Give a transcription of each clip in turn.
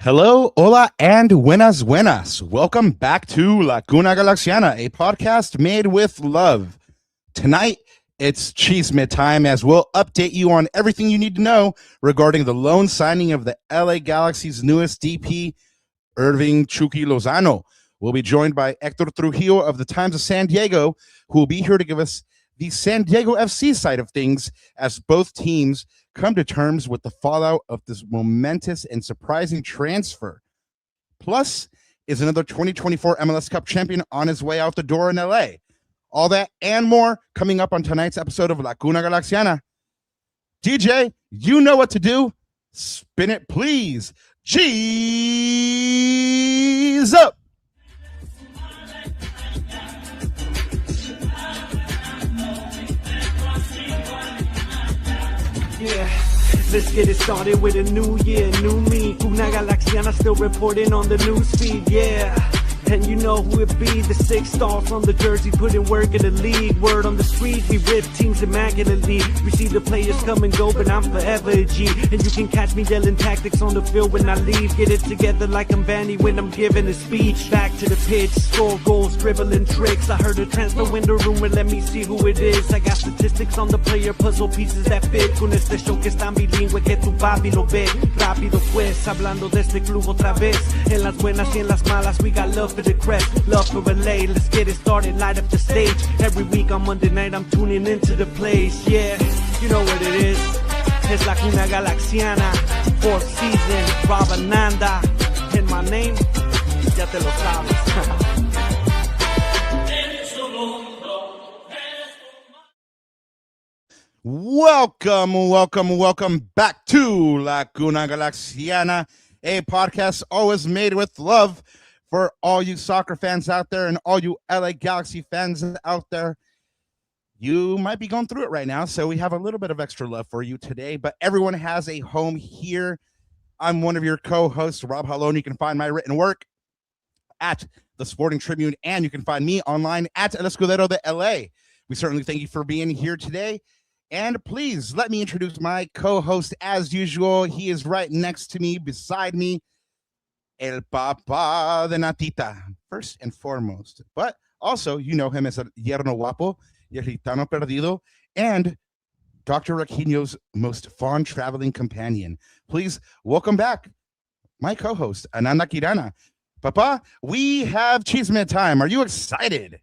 Hello, hola, and buenas, buenas. Welcome back to Laguna Galaxiana, a podcast made with love. Tonight, it's Cheesemate time as we'll update you on everything you need to know regarding the loan signing of the LA Galaxy's newest DP, Irving Chucky Lozano. We'll be joined by Hector Trujillo of the Times of San Diego, who will be here to give us the San Diego FC side of things as both teams come to terms with the fallout of this momentous and surprising transfer. Plus, is another 2024 MLS Cup champion on his way out the door in LA? All that and more coming up on tonight's episode of Laguna Galaxiana. DJ, you know what to do. Spin it, please. Cheese up. Yeah, let's get it started with a new year, new me. Una Galaxiana still reporting on the news feed, yeah. And you know who it be, the 6-star from the jersey, putting work in the league. Word on the street, we rip teams immaculately. We see the players come and go, but I'm forever a G. And you can catch me yelling tactics on the field when I leave. Get it together like I'm Vanny when I'm giving a speech. Back to the pitch, score goals, dribbling tricks. I heard a transfer window rumor, let me see who it is. I got statistics on the player, puzzle pieces that fit. Con este show que es tan bilingüe que tu papi lo ve. Rápido pues, hablando de este club otra vez. En las buenas y en las malas, we got love for the crest, love for LA. Let's get it started, light up the stage. Every week on Monday night I'm tuning into the place. Yeah, you know what it is. Es Laguna Galaxiana, 4th season, Rob Ananda. And my name, ya te lo sabes. Welcome back to Laguna Galaxiana, a podcast always made with love for all you soccer fans out there and all you LA Galaxy fans out there. You might be going through it right now, so we have a little bit of extra love for you today, but everyone has a home here. I'm one of your co-hosts, Rob Halone. You can find my written work at the Sporting Tribune, and you can find me online at El Escudero de LA. We certainly thank you for being here today. And please let me introduce my co-host as usual. He is right next to me, beside me, El Papa de Natita, first and foremost. But also, you know him as El Yerno Guapo, El Gitano Perdido, and Dr. Raquino's most fond traveling companion. Please welcome back my co-host, Ananda Kirana. Papa, we have Cheeseman time. Are you excited?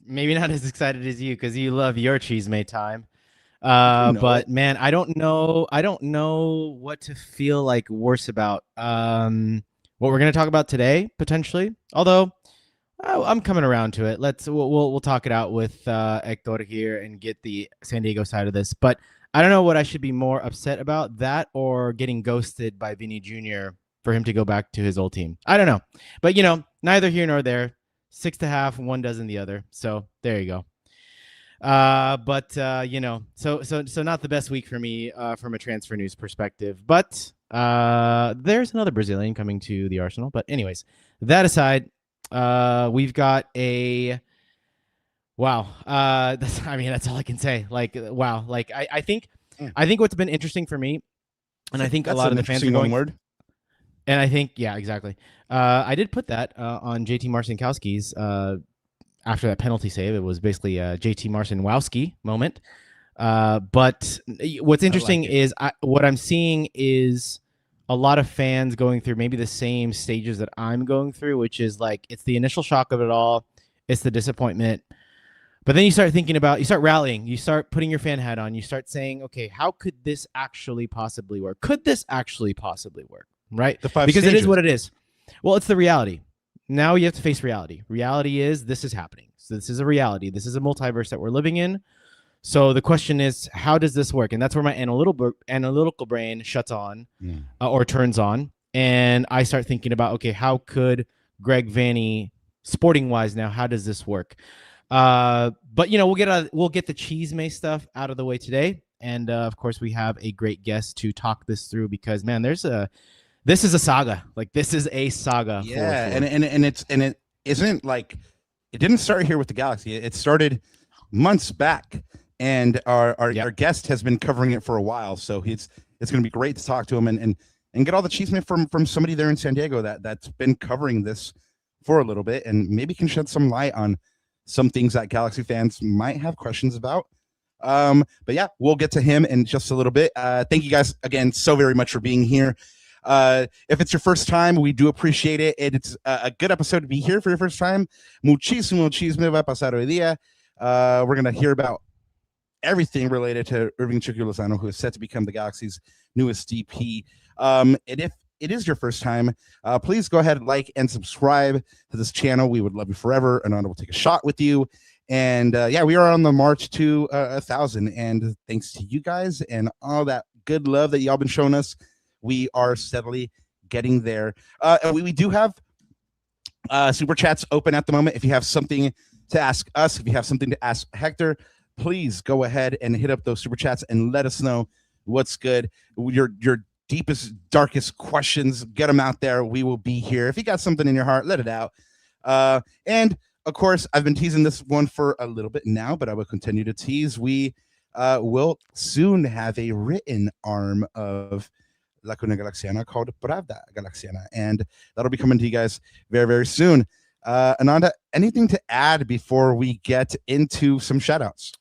Maybe not as excited as you because you love your Cheesemate time. But man, I don't know what to feel like worse about. What we're gonna talk about today, potentially. Although I'm coming around to it. We'll talk it out with Hector here and get the San Diego side of this. But I don't know what I should be more upset about, that or getting ghosted by Vinny Jr. for him to go back to his old team. I don't know, but neither here nor there. 6.5, one dozen the other. So there you go. So not the best week for me from a transfer news perspective, but there's another Brazilian coming to the Arsenal. But anyways, that aside, we've got a wow. That's all I can say. Like, wow. Like I think what's been interesting for me, and I think a lot of the fans are going word. And I think, yeah, exactly. I did put that on JT Marcinkowski's after that penalty save. It was basically a JT Marcinwowski moment. But what's interesting is what I'm seeing is a lot of fans going through maybe the same stages that I'm going through, which is like it's the initial shock of it all. It's the disappointment. But then you start thinking about, you start rallying, you start putting your fan hat on, you start saying, okay, how could this actually possibly work? Could this actually possibly work? Right? Because stages. It is what it is. Well, it's the reality. Now you have to face reality. Reality is this is happening. So this is a reality. This is a multiverse that we're living in. So the question is, how does this work? And that's where my analytical brain shuts on or turns on. And I start thinking about, okay, how could Greg Vanney, sporting wise now, how does this work? But we'll get the Cheesemate stuff out of the way today. And of course, we have a great guest to talk this through because, man, this is a saga. Like, this is a saga. Yeah, and it isn't like it didn't start here with the Galaxy. It started months back, and our guest has been covering it for a while. So it's going to be great to talk to him and get all the chisme from somebody there in San Diego that's been covering this for a little bit and maybe can shed some light on some things that Galaxy fans might have questions about. But yeah, we'll get to him in just a little bit. Thank you guys again so very much for being here. If it's your first time, we do appreciate it. It's a good episode to be here for your first time. Muchísimo chisme va a pasar hoy día. We're going to hear about everything related to Irving Chucky Lozano, who is set to become the Galaxy's newest DP. And if it is your first time, please go ahead, like, and subscribe to this channel. We would love you forever. And we'll take a shot with you. And yeah, we are on the march to 1,000. And thanks to you guys and all that good love that y'all been showing us, we are steadily getting there. And we do have super chats open at the moment. If you have something to ask us, if you have something to ask Hector, please go ahead and hit up those super chats and let us know what's good. Your deepest, darkest questions, get them out there. We will be here. If you got something in your heart, let it out. And of course, I've been teasing this one for a little bit now, but I will continue to tease. We will soon have a written arm of La Cuna Galaxiana called Pravda Galaxiana, and that'll be coming to you guys very, very soon. Ananda, anything to add before we get into some shoutouts?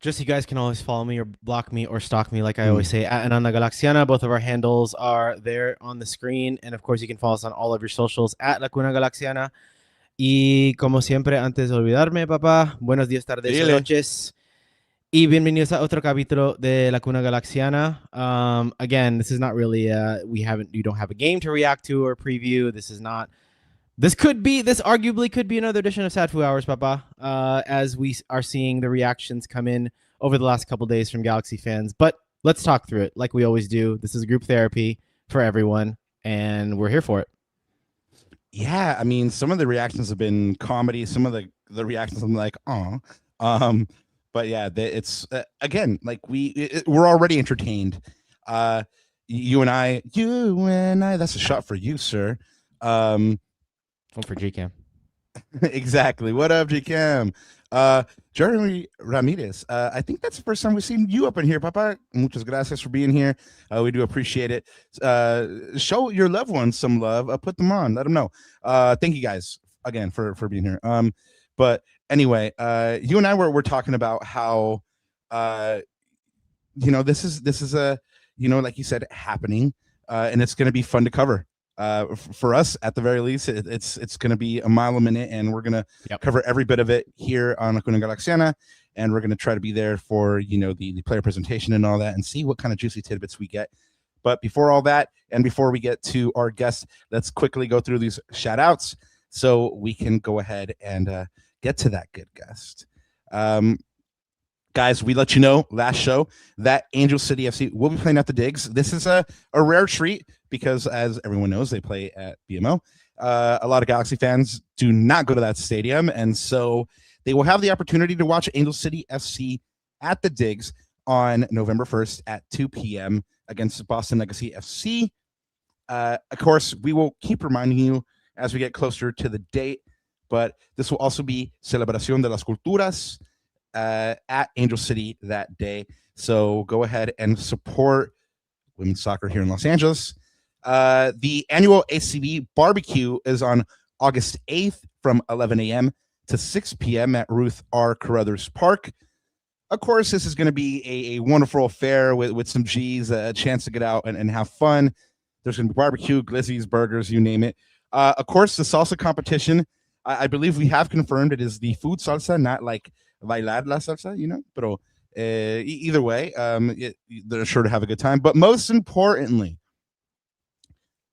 Just you guys can always follow me or block me or stalk me, like I always say, at Ananda Galaxiana. Both of our handles are there on the screen. And of course, you can follow us on all of your socials at La Cuna Galaxiana. Y como siempre, antes de olvidarme, papá, buenos días, tardes, noches. Y bienvenidos a otro capítulo de La Cuna Galaxiana. Again, this is not really, you don't have a game to react to or preview. This arguably could be another edition of Sad Fu Hours, Papa, as we are seeing the reactions come in over the last couple days from Galaxy fans. But let's talk through it like we always do. This is group therapy for everyone, and we're here for it. Yeah, I mean, some of the reactions have been comedy. Some of the reactions I'm like, oh. But yeah, it's again, like we're already entertained. You and I, that's a shot for you, sir. One for G-Cam. Exactly. What up, G-Cam? Jeremy Ramirez. I think that's the first time we've seen you up in here, Papa. Muchas gracias for being here. We do appreciate it. Show your loved ones some love. Put them on. Let them know. Thank you guys again for being here. But anyway, you and I were talking about how this is a like you said, happening, and it's going to be fun to cover. For us, at the very least, it's going to be a mile a minute, and we're going to cover every bit of it here on La Cuna Galaxiana, and we're going to try to be there for the player presentation and all that, and see what kind of juicy tidbits we get. But before all that, and before we get to our guests, let's quickly go through these shout outs so we can go ahead and get to that good guest. Guys, we let you know last show that Angel City FC will be playing at the Digs. This is a rare treat because, as everyone knows, they play at BMO. A lot of Galaxy fans do not go to that stadium, and so they will have the opportunity to watch Angel City FC at the Digs on November 1st at 2 p.m. against Boston Legacy FC. Of course, we will keep reminding you as we get closer to the date, but this will also be Celebración de las Culturas at Angel City that day. So go ahead and support women's soccer here in Los Angeles. The annual ACB barbecue is on August 8th from 11 a.m. to 6 p.m. at Ruth R. Carruthers Park. Of course, this is going to be a wonderful affair with some G's, a chance to get out and have fun. There's going to be barbecue, glizzies, burgers, you name it. Of course, the salsa competition, I believe we have confirmed it is the food salsa, not like bailar la salsa, But either way, they're sure to have a good time. But most importantly,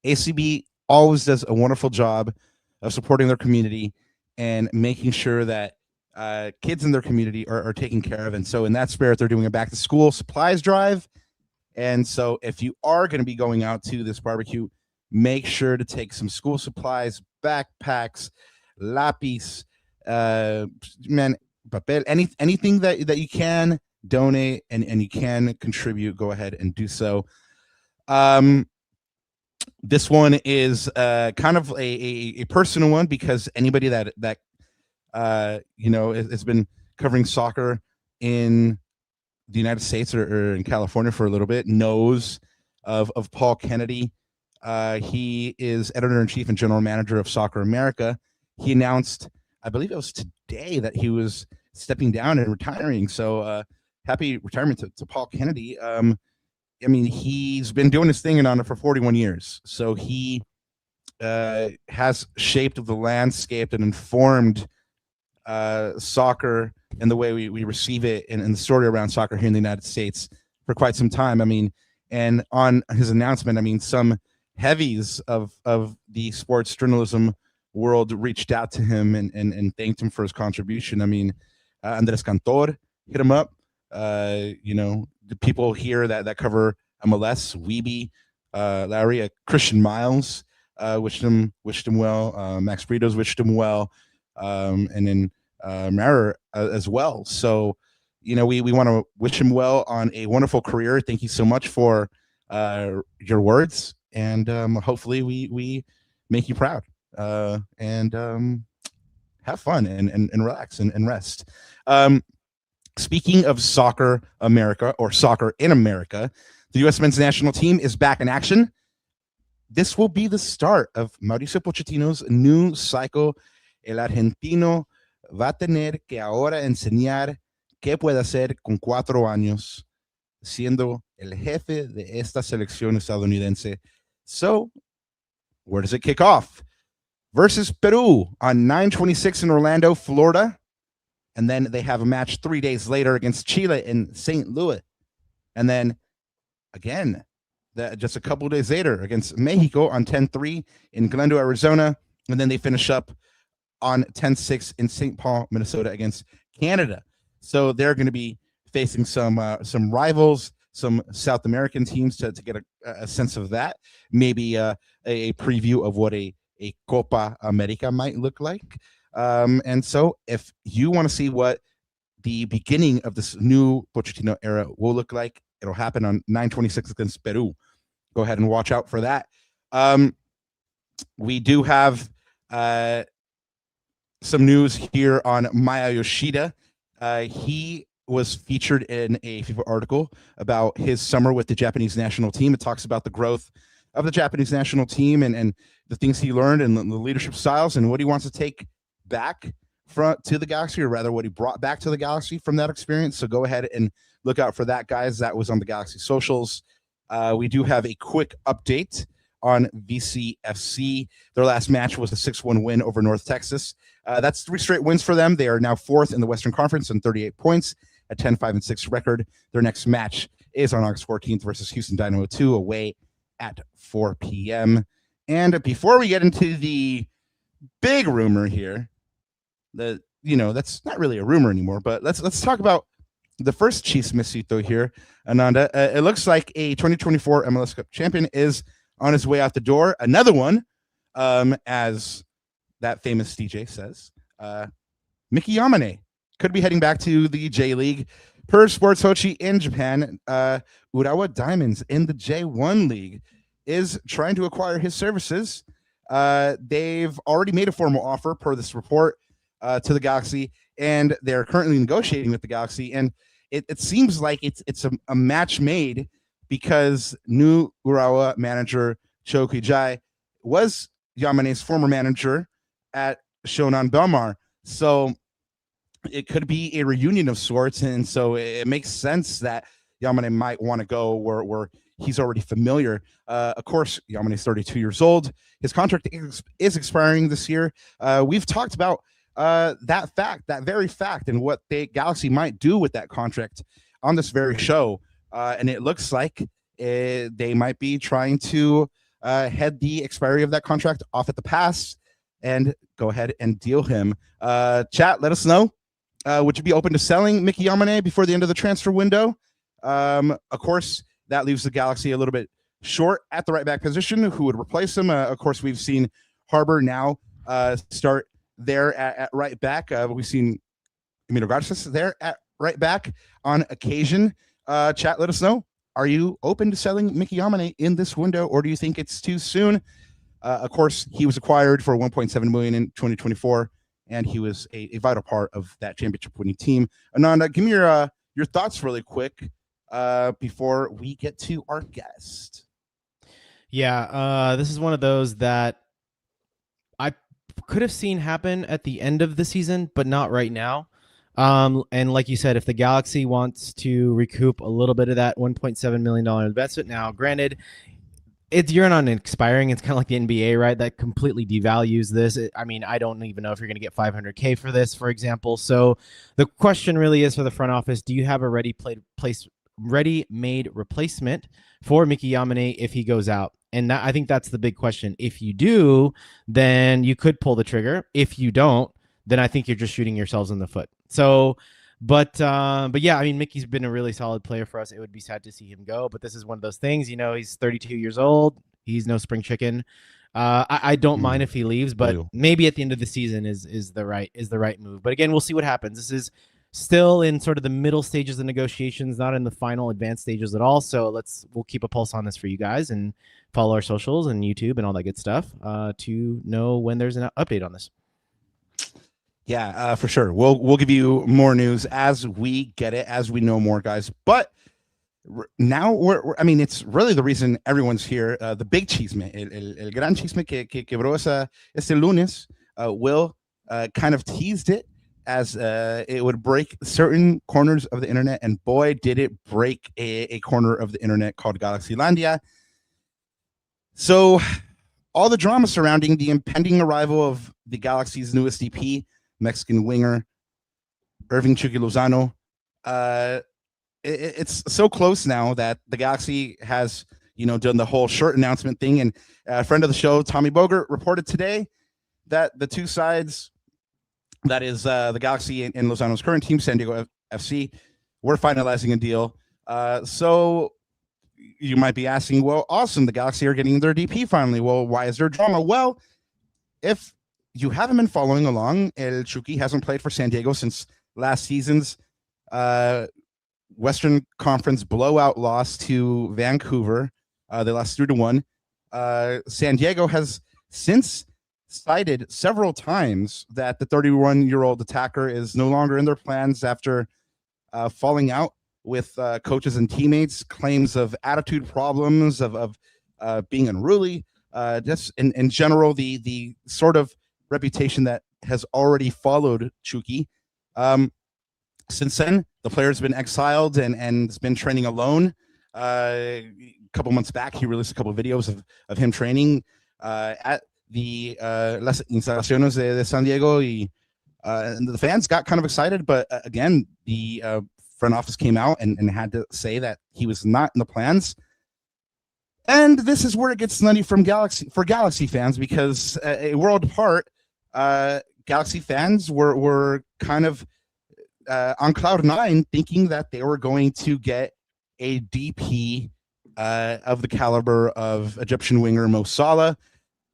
ACB always does a wonderful job of supporting their community and making sure that kids in their community are taken care of. And so in that spirit, they're doing a back to school supplies drive. And so if you are going to be going out to this barbecue, make sure to take some school supplies, backpacks, lapis, papel, anything that you can donate and you can contribute, go ahead and do so. This one is kind of a personal one because anybody that has been covering soccer in the United States or in California for a little bit knows of Paul Kennedy. He is editor-in-chief and general manager of Soccer America. He announced, I believe it was today, that he was stepping down and retiring. So happy retirement to Paul Kennedy. I mean, he's been doing his thing in Honda for 41 years. So he has shaped the landscape and informed soccer and the way we receive it and the story around soccer here in the United States for quite some time. I mean, and on his announcement, I mean, some heavies of the sports journalism world reached out to him and thanked him for his contribution. I mean, Andres Cantor hit him up. The people here that cover MLS, Weeby, Larry, Christian Miles, wished him well. Max Britos wished him well, and then Mara as well. So, we want to wish him well on a wonderful career. Thank you so much for your words, and hopefully we make you proud and have fun and relax and rest. Speaking of Soccer America, or soccer in America, the U.S. men's national team is back in action. This will be the start of Mauricio Pochettino's new cycle. El argentino va a tener que ahora enseñar qué puede hacer con 4 años, siendo el jefe de esta selección estadounidense. So, where does it kick off? Versus Peru on 9/26 in Orlando, Florida. And then they have a match 3 days later against Chile in St. Louis. And then again, just a couple of days later against Mexico on 10/3 in Glendale, Arizona. And then they finish up on 10/6 in St. Paul, Minnesota against Canada. So they're going to be facing some rivals, some South American teams to get a sense of that. Maybe a preview of what a Copa America might look like. And so if you want to see what the beginning of this new Pochettino era will look like, it'll happen on 9/26 against Peru. Go ahead and watch out for that. We do have some news here on Maya Yoshida. He was featured in a FIFA article about his summer with the Japanese national team. It talks about the growth of the Japanese national team and the things he learned and the leadership styles and what he wants to take back to the Galaxy, or rather what he brought back to the Galaxy from that experience. So go ahead and look out for that, guys. That was on the Galaxy socials. We do have a quick update on VCFC. Their last match was a 6-1 win over North Texas. That's 3 straight wins for them. They are now 4th in the Western Conference on 38 points, a 10-5-6 record. Their next match is on August 14th versus Houston Dynamo 2 away at 4 p.m. And before we get into the big rumor here, that's not really a rumor anymore, but let's talk about the first chismecito here, Ananda. It looks like a 2024 MLS Cup champion is on his way out the door. Another one, as that famous DJ says, Mickey Yamane could be heading back to the J League. Per Sports Hochi in Japan, Urawa Diamonds in the J1 League is trying to acquire his services. They've already made a formal offer per this report to the Galaxy, and they're currently negotiating with the Galaxy. And it seems like it's a match made because new Urawa manager Cho Kijai was Yamane's former manager at Shonan Belmar. So it could be a reunion of sorts. And so it makes sense that Yamane might want to go where he's already familiar. Of course, Yamane is 32 years old. His contract is expiring this year. We've talked about that very fact, and what the Galaxy might do with that contract on this very show. And it looks like they might be trying to head the expiry of that contract off at the pass and go ahead and deal him. Chat, let us know. Would you be open to selling Mickey Yamane before the end of the transfer window? Of course, that leaves the Galaxy a little bit short at the right back position. Who would replace him? Of course, we've seen Harbor now start there at right back. We've seen Emilio Garces there at right back on occasion. Chat, let us know. Are you open to selling Mickey Yamane in this window, or do you think it's too soon? Of course, he was acquired for $1.7 million in 2024, and he was a vital part of that championship-winning team. Ananda, give me your thoughts really quick before we get to our guest. Yeah, this is one of those that I could have seen happen at the end of the season, but not right now. And like you said, if the Galaxy wants to recoup a little bit of that $1.7 million investment, now, granted, you're not expiring. It's kind of like the NBA, right? That completely devalues this. I mean, I don't even know if you're going to get 500K for this, for example. So the question really is for the front office: do you have a ready-made replacement for Mickey Yamane if he goes out? And I think that's the big question. If you do, then you could pull the trigger. If you don't, then I think you're just shooting yourselves in the foot. So, but yeah, I mean, Mickey's been a really solid player for us. It would be sad to see him go, but this is one of those things. He's 32 years old. He's no spring chicken. I don't mind if he leaves, but maybe at the end of the season is the right move. But again, we'll see what happens. This is still in sort of the middle stages of negotiations, not in the final advanced stages at all. So we'll keep a pulse on this for you guys and follow our socials and YouTube and all that good stuff to know when there's an update on this. Yeah, for sure. We'll give you more news as we get it, as we know more, guys. But now I mean, it's really the reason everyone's here. The big chisme, el gran chisme que quebró este lunes. Will kind of teased it as it would break certain corners of the internet, and boy, did it break a corner of the internet called Galaxylandia. So all the drama surrounding the impending arrival of the Galaxy's newest DP, Mexican winger Irving Chucky Lozano. It's so close now that the Galaxy has, done the whole shirt announcement thing. And a friend of the show, Tommy Bogert, reported today that the two sides, that is the Galaxy and Lozano's current team, San Diego FC, were finalizing a deal. So you might be asking, well, awesome, the Galaxy are getting their DP finally. Well, why is there drama? Well, if you haven't been following along, El Chucky hasn't played for San Diego since last season's Western Conference blowout loss to Vancouver. They lost 3-1. San Diego has since cited several times that the 31-year-old attacker is no longer in their plans after falling out with coaches and teammates, claims of attitude problems, of being unruly, just in general, the sort of reputation that has already followed Chucky. Since then, the player's been exiled and has been training alone. A couple months back, he released a couple of videos of him training at the Las Instalaciones de San Diego. And the fans got kind of excited, but again, the front office came out and had to say that he was not in the plans. And this is where it gets nutty for Galaxy fans, because a world apart, Galaxy fans were kind of on cloud nine, thinking that they were going to get a DP of the caliber of Egyptian winger Mo Salah.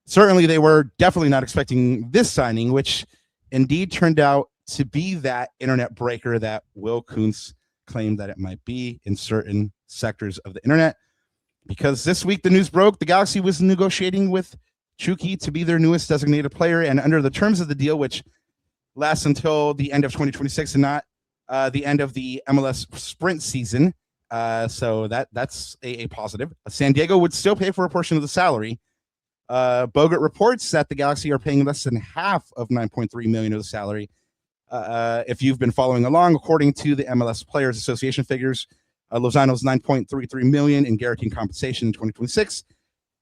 Certainly, they were definitely not expecting this signing, which indeed turned out to be that internet breaker that Will Kuntz claimed that it might be in certain sectors of the internet. Because this week the news broke, the Galaxy was negotiating with Chucky to be their newest designated player, and under the terms of the deal, which lasts until the end of 2026 and not the end of the MLS sprint season. So that's a positive. San Diego would still pay for a portion of the salary. Bogert reports that the Galaxy are paying less than half of $9.3 million of the salary. If you've been following along, according to the MLS Players Association figures, Lozano's $9.33 million in guaranteed compensation in 2026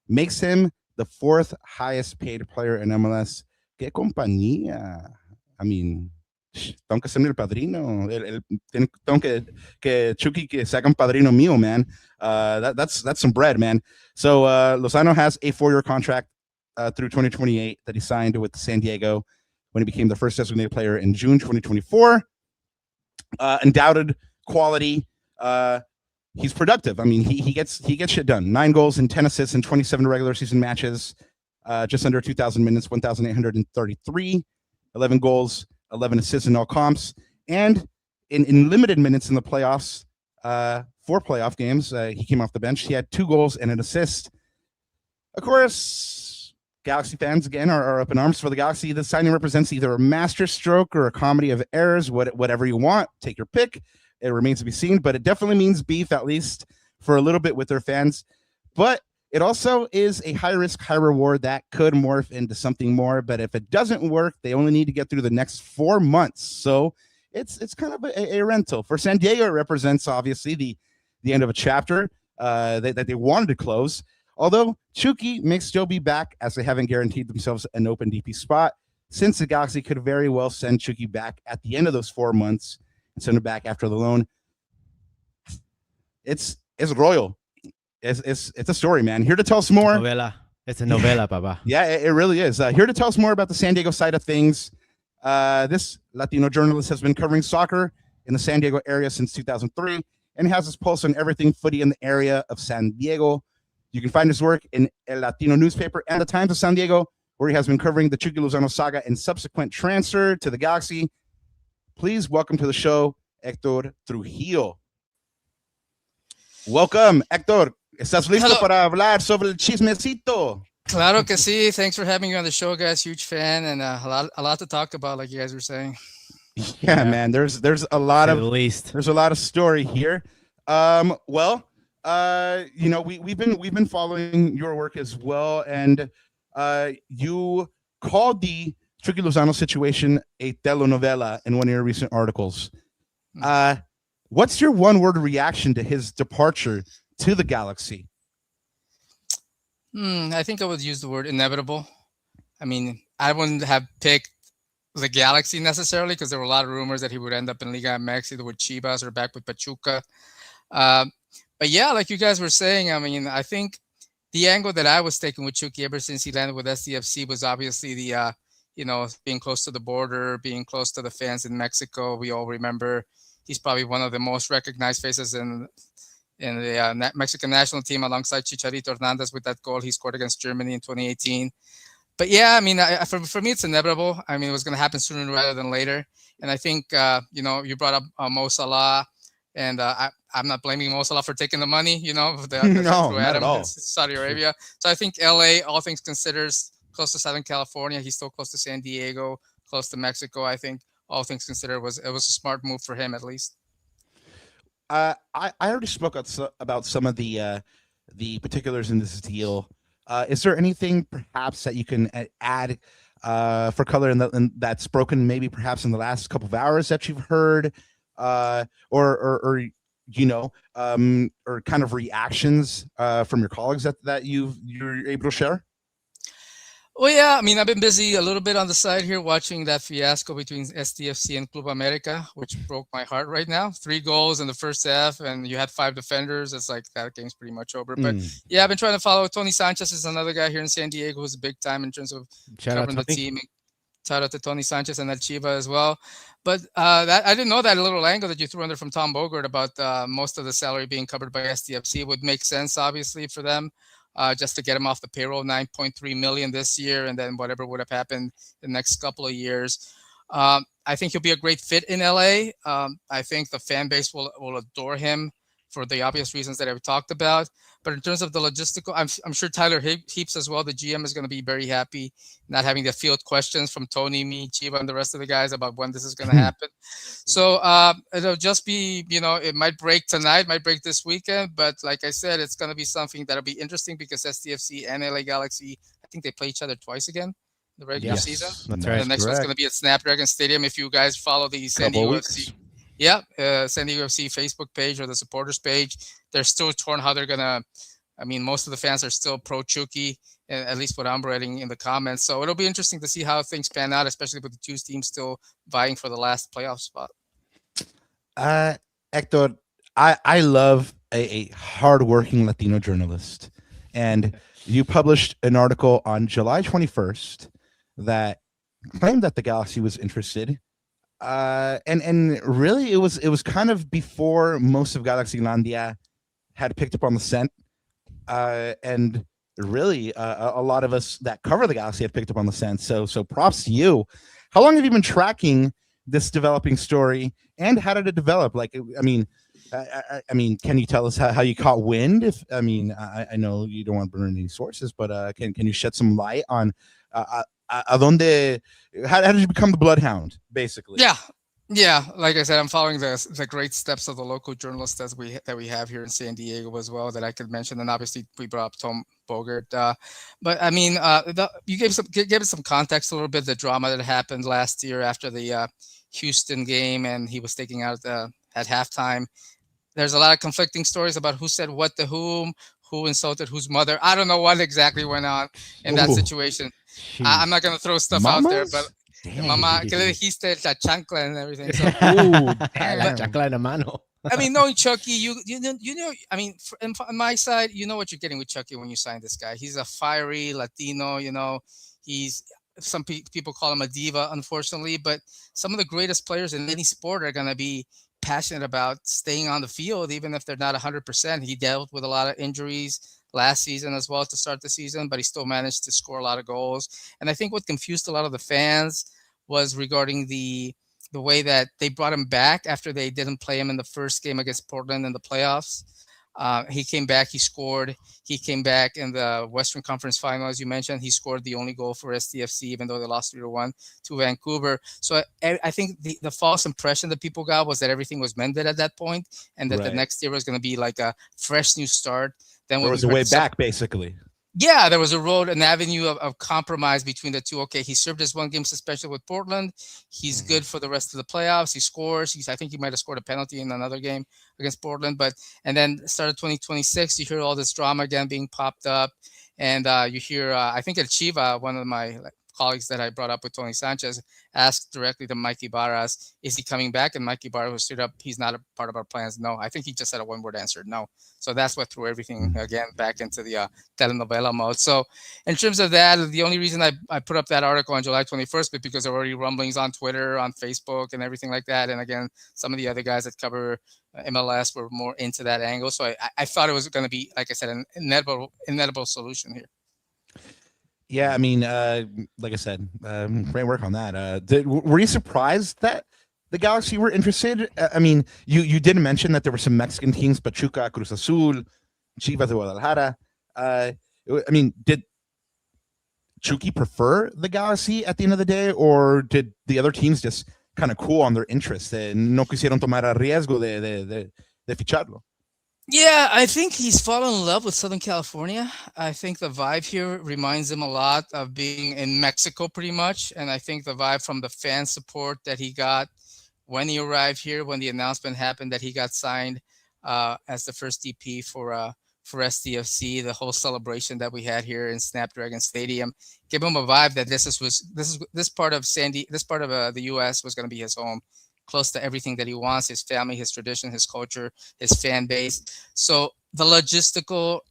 makes him the fourth highest paid player in MLS. ¿Qué compañía? I mean, tengo que ser el padrino. Tengo que Chucky que sea un padrino mío, man. That's some bread, man. So Lozano has a 4-year contract through 2028 that he signed with San Diego when he became the first designated player in June 2024. Undoubted quality. He's productive. I mean, he gets shit done. 9 goals and 10 assists in 27 regular season matches, just under 2,000 minutes, 1,833, 11 goals, 11 assists in all comps, and in limited minutes in the playoffs, 4 playoff games, he came off the bench. He had 2 goals and an assist. Of course, Galaxy fans again are up in arms for the Galaxy. The signing represents either a masterstroke or a comedy of errors. Whatever you want, take your pick. It remains to be seen, but it definitely means beef, at least for a little bit, with their fans. But It also is a high risk, high reward that could morph into something more. But if it doesn't work, they only need to get through the next 4 months. So it's kind of a rental. For San Diego, it represents obviously the end of a chapter that they wanted to close. Although Chucky may still be back, as they haven't guaranteed themselves an open DP spot, since the Galaxy could very well send Chucky back at the end of those 4 months and send him back after the loan. It's royal. It's a story, man. Here to tell us more. Novela. It's a novela, Papa. Yeah, it really is. Here to tell us more about the San Diego side of things. This Latino journalist has been covering soccer in the San Diego area since 2003 and has his pulse on everything footy in the area of San Diego. You can find his work in El Latino newspaper and the Times of San Diego, where he has been covering the Chucky Lozano saga and subsequent transfer to the Galaxy. Please welcome to the show, Hector Trujillo. Welcome, Hector. ¿Estás listo para hablar sobre el chismecito? Claro que sí. Thanks for having me on the show, guys. Huge fan, and a lot to talk about, like you guys were saying. Yeah, man. There's a lot of there's a lot of story here. Well, you know, we've been following your work as well, and you called the Chucky Lozano situation a telenovela in one of your recent articles. What's your one-word reaction to his departure to the Galaxy? I think I would use the word inevitable. I mean, I wouldn't have picked the Galaxy necessarily because there were a lot of rumors that he would end up in Liga MX, either with Chivas or back with Pachuca. But yeah, like you guys were saying, I mean, I think the angle that I was taking with Chucky ever since he landed with SDFC was obviously the, you know, being close to the border, being close to the fans in Mexico. We all remember he's probably one of the most recognized faces in the Mexican national team alongside Chicharito Hernandez with that goal he scored against Germany in 2018. But yeah, I mean, for me, it's inevitable. I mean, it was going to happen sooner rather than later. And I think, you know, you brought up Mo Salah, and I'm not blaming Mo Salah for taking the money, you know, no, not at all. Saudi Arabia. So I think LA, all things considered, is close to Southern California. He's still close to San Diego, close to Mexico. I think all things considered, it was a smart move for him, at least. I already spoke about some of the particulars in this deal. Is there anything perhaps that you can add for color in that's broken maybe perhaps in the last couple of hours that you've heard, or you know, or kind of reactions from your colleagues that you're able to share? Well, yeah, I mean, I've been busy a little bit on the side here watching that fiasco between SDFC and Club America, which broke my heart right now. 3 goals in the first half, and you had 5 defenders. It's like that game's pretty much over. But yeah, I've been trying to follow. Tony Sanchez is another guy here in San Diego who's big time in terms of covering the team. Shout out to Tony Sanchez and El Chiva as well. But I didn't know that little angle that you threw in there from Tom Bogart about most of the salary being covered by SDFC. It would make sense, obviously, for them. Just to get him off the payroll, $9.3 million this year, and then whatever would have happened the next couple of years. I think he'll be a great fit in LA. I think the fan base will adore him for the obvious reasons that I've talked about. But in terms of the logistical, I'm sure Tyler Heaps as well, the GM, is going to be very happy not having to field questions from Tony, me, Chiva, and the rest of the guys about when this is going to happen. So it'll just be, you know, it might break tonight, might break this weekend. But like I said, it's going to be something that'll be interesting because SDFC and LA Galaxy, I think they play each other twice again in the regular season. That's right. The next one's going to be at Snapdragon Stadium. If you guys follow the San Diego FC. Yeah, San Diego FC Facebook page or the supporters page. They're still torn how they're going to, I mean, most of the fans are still pro Chucky, at least what I'm writing in the comments. So it'll be interesting to see how things pan out, especially with the 2 teams still vying for the last playoff spot. Hector, I love a hardworking Latino journalist. And you published an article on July 21st that claimed that the Galaxy was interested. And really it was kind of before most of Galaxylandia had picked up on the scent, and really a lot of us that cover the Galaxy have picked up on the scent. So props to you. How long have you been tracking this developing story, and how did it develop? Like, I mean, can you tell us how you caught wind? I know you don't want to burn any sources, but can you shed some light on how did you become the Bloodhound, basically? Yeah. Yeah, like I said, I'm following the great steps of the local journalists that we have here in San Diego as well that I could mention, and obviously we brought up Tom Bogert. But I mean, you gave us some context a little bit the drama that happened last year after the Houston game, and he was taking out at halftime. There's a lot of conflicting stories about who said what to whom, who insulted whose mother. I don't know what exactly went on in that Ooh, situation. I'm Jeez. not gonna throw stuff out there, but mamas? Dang. Mama, que le dijiste la chancla and everything. So, Ooh, La damn. chancla en la mano. I mean, knowing Chucky, you know. I mean, on my side, you know what you're getting with Chucky when you sign this guy. He's a fiery Latino. He's people call him a diva, unfortunately. But some of the greatest players in any sport are gonna be passionate about staying on the field, even if they're not 100%. He dealt with a lot of injuries last season as well to start the season, but he still managed to score a lot of goals. And I think what confused a lot of the fans was regarding the way that they brought him back after they didn't play him in the first game against Portland in the playoffs. He came back. He scored. He came back in the Western Conference Final, as you mentioned. He scored the only goal for STFC, even though they lost 3-1 to Vancouver. So I think the false impression that people got was that everything was mended at that point, and that the Right. next year was going to be like a fresh new start. Then There when was we a heard way back, basically. yeah, there was a road, an avenue of compromise between the two. Okay, he served his one game suspension with Portland. He's Mhm. good for the rest of the playoffs. He scores. I think he might have scored a penalty in another game against Portland. But and then started 2026, you hear all this drama again being popped up, and you hear I think El Chiva, one of my colleagues that I brought up with Tony Sanchez, asked directly to Mikey Barras, "Is he coming back?" And Mikey Barras was straight up, "He's not a part of our plans." No, I think he just said a one-word answer, no. So that's what threw everything again back into the telenovela mode. So in terms of that, the only reason I put up that article on July 21st was because there were already rumblings on Twitter, on Facebook, and everything like that. And again, some of the other guys that cover MLS were more into that angle. So I thought it was going to be, like I said, an inedible solution here. Yeah, I mean, like I said, great work on that. Were you surprised that the Galaxy were interested? I mean, you did mention that there were some Mexican teams, Pachuca, Cruz Azul, Chivas de Guadalajara. I mean, did Chucky prefer the Galaxy at the end of the day, or did the other teams just kind of cool on their interest? No quisieron tomar el riesgo de ficharlo. Yeah, I think he's fallen in love with Southern California. I think the vibe here reminds him a lot of being in Mexico, pretty much. And I think the vibe from the fan support that he got when he arrived here, when the announcement happened that he got signed as the first DP for STFC, the whole celebration that we had here in Snapdragon Stadium, gave him a vibe that this part of the U.S. was going to be his home, close to everything that he wants, his family, his tradition, his culture, his fan base. So the logistical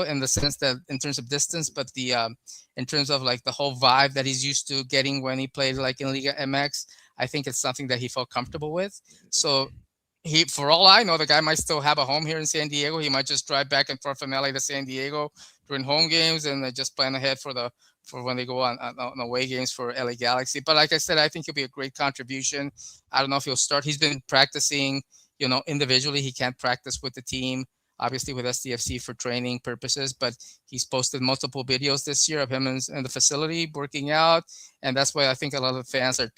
in the sense that in terms of distance, but the in terms of like the whole vibe that he's used to getting when he played like in Liga MX, I think it's something that he felt comfortable with. So for all I know, the guy might still have a home here in San Diego. He might just drive back and forth from LA to San Diego during home games and just plan ahead for when they go on away games for LA Galaxy. But like I said, I think he'll be a great contribution. I don't know if he'll start. He's been practicing, individually. He can't practice with the team, obviously with SDFC for training purposes, but he's posted multiple videos this year of him in the facility working out. And that's why I think a lot of the fans are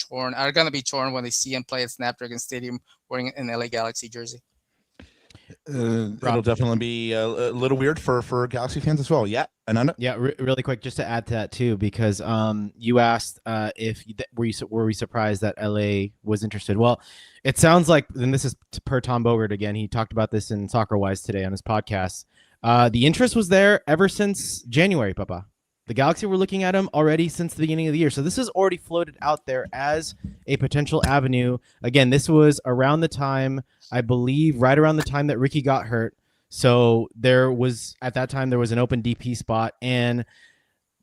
going to be torn when they see him play at Snapdragon Stadium wearing an LA Galaxy jersey. It'll definitely be a little weird for Galaxy fans as well. Yeah, Ananda? Yeah, really quick, just to add to that too, because you asked if were we surprised that LA was interested. Well, it sounds like, and this is per Tom Bogert again. He talked about this in Soccer Wise today on his podcast. The interest was there ever since January, Papa. The Galaxy were looking at him already since the beginning of the year. So this is already floated out there as a potential avenue. Again, this was around the time, I believe, right around the time that Ricky got hurt. So at that time, there was an open DP spot, and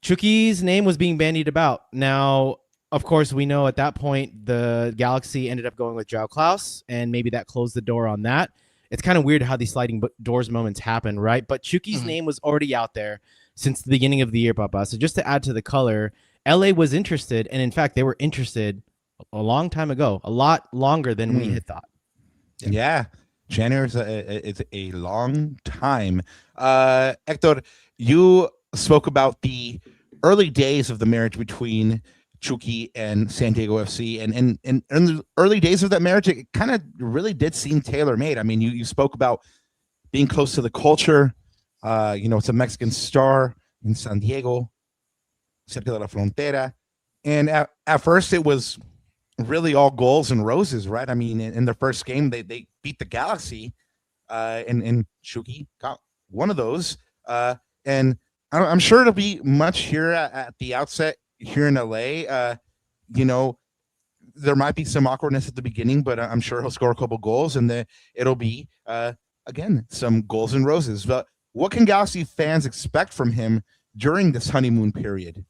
Chucky's name was being bandied about. Now, of course, we know at that point, the Galaxy ended up going with João Klaus, and maybe that closed the door on that. It's kind of weird how these sliding doors moments happen, right? But Chucky's name was already out there since the beginning of the year, Papa. So just to add to the color, LA was interested, and in fact, they were interested a long time ago, a lot longer than we had thought. Yeah. January is a long time. Hector, you spoke about the early days of the marriage between Chucky and San Diego FC. And in the early days of that marriage, it kind of really did seem tailor made. I mean, you spoke about being close to the culture. It's a Mexican star in San Diego, cerca de la frontera. And at first, it was really all goals and roses, right? I mean, in their first game, they beat the Galaxy, and Chucky got one of those. And I'm sure it'll be much here at the outset here in LA. There might be some awkwardness at the beginning, but I'm sure he'll score a couple goals, and then it'll be again some goals and roses. But what can Galaxy fans expect from him during this honeymoon period?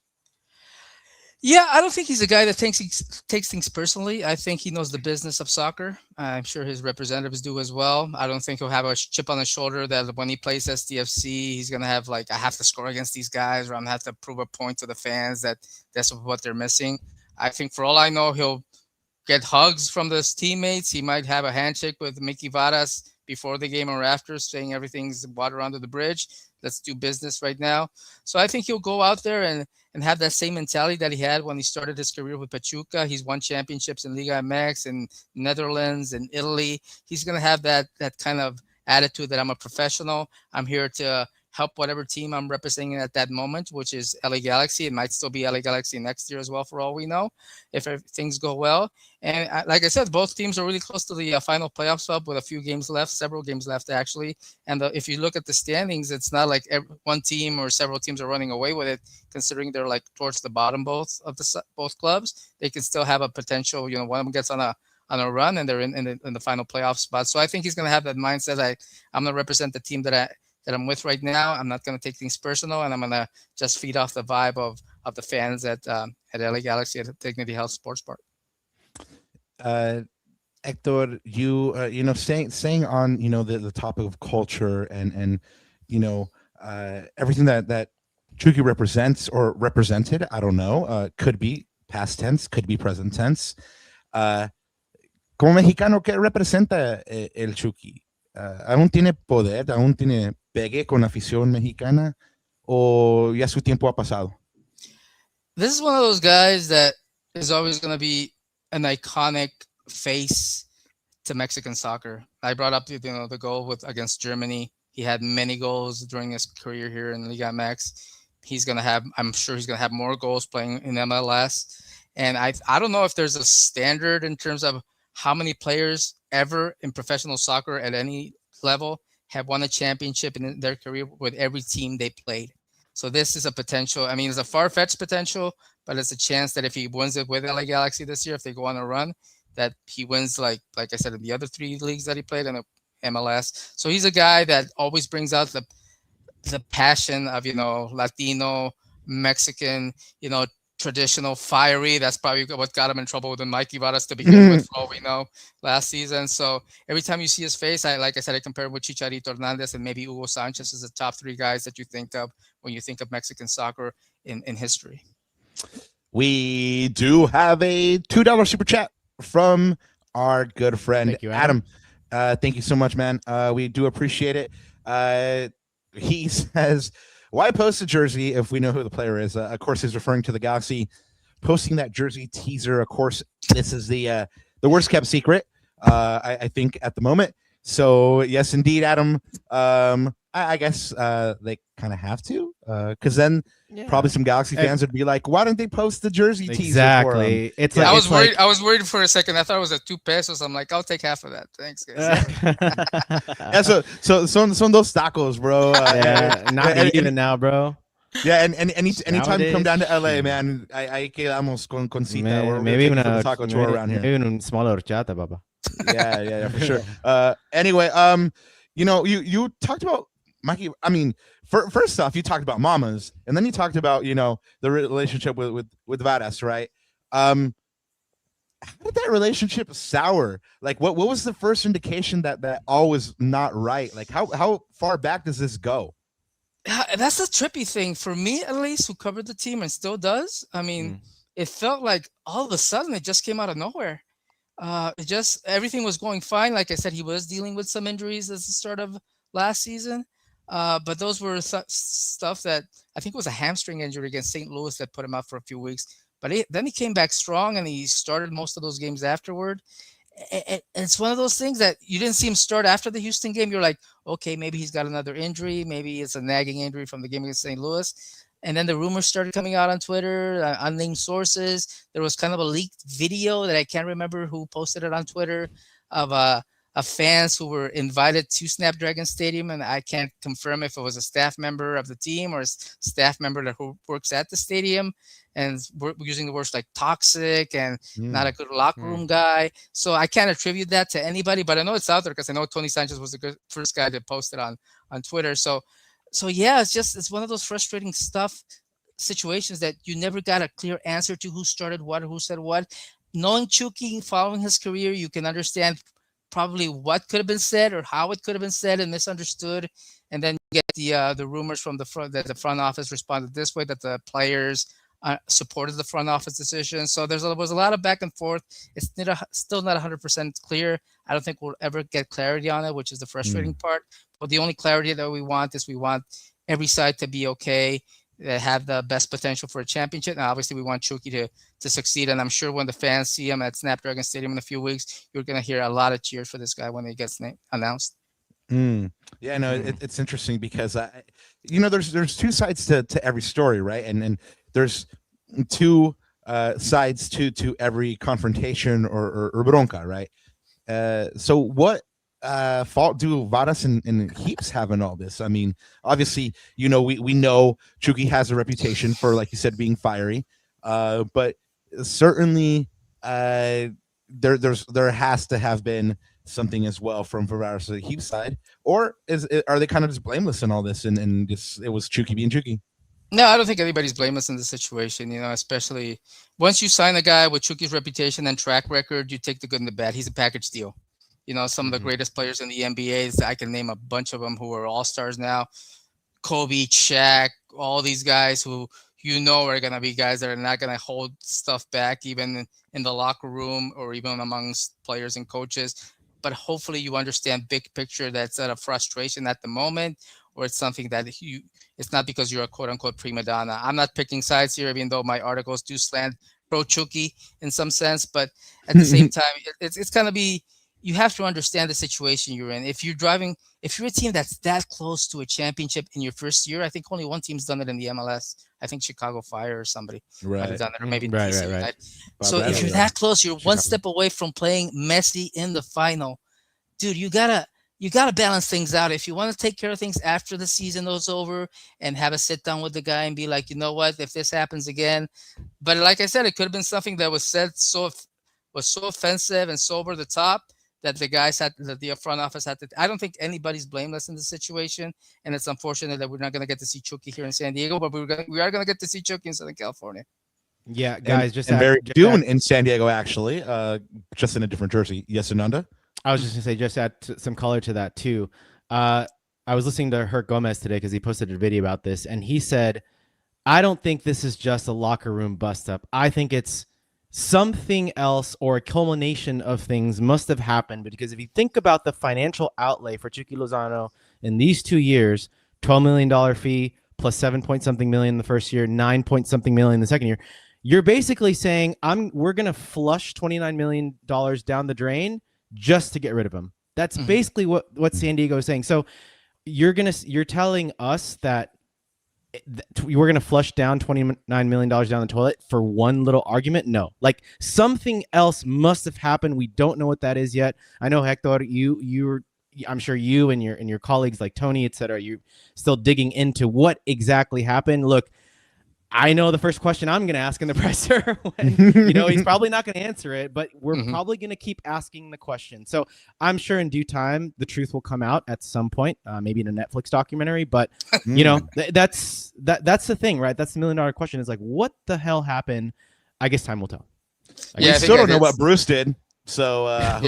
Yeah, I don't think he's a guy that takes things personally. I think he knows the business of soccer. I'm sure his representatives do as well. I don't think he'll have a chip on his shoulder that when he plays SDFC, he's gonna have like, I have to score against these guys, or I'm gonna have to prove a point to the fans that that's what they're missing. I think for all I know, he'll get hugs from his teammates. He might have a handshake with Mickey Varas before the game or after, saying everything's water under the bridge. Let's do business right now. So I think he'll go out there and have that same mentality that he had when he started his career with Pachuca. He's won championships in Liga MX and Netherlands and Italy. He's going to have that kind of attitude that I'm a professional. I'm here to help whatever team I'm representing at that moment, which is LA Galaxy. It might still be LA Galaxy next year as well, for all we know, if things go well. And like I said, both teams are really close to the final playoff spot with a few games left, several games left, actually. And if you look at the standings, it's not like one team or several teams are running away with it, considering they're like towards the bottom both clubs. They can still have a potential, one of them gets on a run and they're in the final playoff spot. So I think he's going to have that mindset. I'm going to represent the team that I'm with right now. I'm not going to take things personal, and I'm going to just feed off the vibe of the fans at LA Galaxy at Dignity Health Sports Park. Hector, you saying on the topic of culture and everything that Chucky represents or represented. I don't know. Could be past tense, could be present tense. Como mexicano, ¿qué representa el Chucky? ¿Aún tiene poder? ¿Aún tiene pegue con la afición mexicana? ¿O ya su tiempo ha pasado? This is one of those guys that is always going to be an iconic face to Mexican soccer. I brought up the goal against Germany. He had many goals during his career here in Liga MX. I'm sure he's going to have more goals playing in MLS. And I don't know if there's a standard in terms of how many players ever in professional soccer at any level have won a championship in their career with every team they played. So this is a potential. I mean, it's a far-fetched potential, but it's a chance that if he wins it with LA Galaxy this year, if they go on a run, that he wins like I said in the other 3 leagues that he played in the MLS. So he's a guy that always brings out the passion of Latino, Mexican, traditional, fiery. That's probably what got him in trouble with Mikey Varas to begin with, for all we know, last season. So every time you see his face, like I said, I compare him with Chicharito Hernandez and maybe Hugo Sanchez as the top 3 guys that you think of when you think of Mexican soccer in history. We do have a $2 super chat from our good friend Thank you, Adam. Thank you so much, man. We do appreciate it. He says, why post a jersey if we know who the player is? Of course, he's referring to the Galaxy posting that jersey teaser. Of course, this is the worst kept secret, I think, at the moment. So, yes, indeed, Adam. I guess they kind of have to, because then probably some Galaxy fans would be like, "Why don't they post the jersey teaser for them?" It's I was worried. I was worried for a second. I thought it was at $2. I'm like, I'll take half of that. Thanks, guys. Yeah, so son dos tacos, bro. Not even now, bro. Yeah, and anytime you come down to LA, man, ahí quedamos con cita. Maybe even a taco tour around here. Maybe even a smaller horchata, papa. Yeah, for sure. Anyway, you talked about Mikey. I mean, first off, you talked about mamas, and then you talked about the relationship with Varas, right? How did that relationship sour? Like, what was the first indication that all was not right? Like, how far back does this go? That's the trippy thing for me, at least, who covered the team and still does. I mean, it felt like all of a sudden it just came out of nowhere. Everything was going fine. Like I said, he was dealing with some injuries at the start of last season. But those were stuff that I think was a hamstring injury against St. Louis that put him out for a few weeks. But then he came back strong and he started most of those games afterward. It's one of those things that you didn't see him start after the Houston game. You're like, okay, maybe he's got another injury. Maybe it's a nagging injury from the game against St. Louis. And then the rumors started coming out on Twitter, unnamed sources. There was kind of a leaked video that I can't remember who posted it on Twitter of fans who were invited to Snapdragon Stadium, and I can't confirm if it was a staff member of the team or a staff member that who works at the stadium, and we're using the words like toxic and not a good locker room guy. So I can't attribute that to anybody, but I know it's out there because I know Tony Sanchez was the first guy that posted on Twitter. So yeah, it's one of those frustrating situations that you never got a clear answer to who started what or who said what. Knowing Chucky, following his career, you can understand probably what could have been said or how it could have been said and misunderstood. And then you get the rumors from the front that the front office responded this way, that the players supported the front office decision. So there was a lot of back and forth. It's still not 100% clear. I don't think we'll ever get clarity on it, which is the frustrating part. But the only clarity that we want is we want every side to be okay, have the best potential for a championship. And obviously we want Chucky to succeed. And I'm sure when the fans see him at Snapdragon Stadium in a few weeks, you're going to hear a lot of cheers for this guy when he gets announced. Yeah, no, it's interesting because there's two sides to every story, right? And there's two sides to every confrontation or bronca, right? So what fault do Varas and Heaps have in all this? I mean, obviously, we know Chucky has a reputation for, like you said, being fiery, but certainly there has to have been something as well from Varas and Heaps' side, or are they kind of just blameless in all this and just it was Chucky being Chucky? No, I don't think anybody's blameless in this situation, especially once you sign a guy with Chucky's reputation and track record, you take the good and the bad. He's a package deal. Some of the greatest players in the NBA, I can name a bunch of them who are all-stars now. Kobe, Shaq, all these guys who are going to be guys that are not going to hold stuff back even in the locker room or even amongst players and coaches. But hopefully you understand big picture that's a frustration at the moment, or it's something that it's not because you're a quote-unquote prima donna. I'm not picking sides here, even though my articles do slant pro Chucky in some sense. But at the same time, it's going to be, you have to understand the situation you're in. If you're a team that's that close to a championship in your first year, I think only one team's done it in the MLS. I think Chicago Fire or somebody might have done it, or maybe DC United. So if you're that close, you're one step away from playing Messi in the final. Dude, you gotta balance things out. If you want to take care of things after the season is over and have a sit down with the guy and be like, you know what, if this happens again. But like I said, it could have been something that was said was so offensive and so over the top that the front office had to. I don't think anybody's blameless in this situation, and it's unfortunate that we're not going to get to see Chucky here in San Diego, but we are going to get to see Chucky in Southern California. Yeah, guys, very soon in San Diego, actually, just in a different jersey. Yes, Ananda? I was just going to say, just add some color to that too. I was listening to Herc Gomez today because he posted a video about this, and he said, I don't think this is just a locker room bust up. I think it's something else, or a culmination of things must have happened, because if you think about the financial outlay for Chucky Lozano in these 2 years, $12 million fee plus 7 point something million the first year, 9 point something million the second year, you're basically saying we're going to flush $29 million down the drain just to get rid of him. That's basically what San Diego is saying. So you're telling us that we're going to flush down $29 million down the toilet for one little argument? No, like something else must have happened. We don't know what that is yet. I know, Hector, I'm sure you and your colleagues like Tony, et cetera, you're still digging into what exactly happened. Look, I know the first question I'm going to ask in the presser when, he's probably not going to answer it, but we're probably going to keep asking the question. So I'm sure in due time, the truth will come out at some point, maybe in a Netflix documentary, but that's the thing, right? That's the $1 million question, is like, what the hell happened? I guess time will tell. We still don't know what Bruce did. So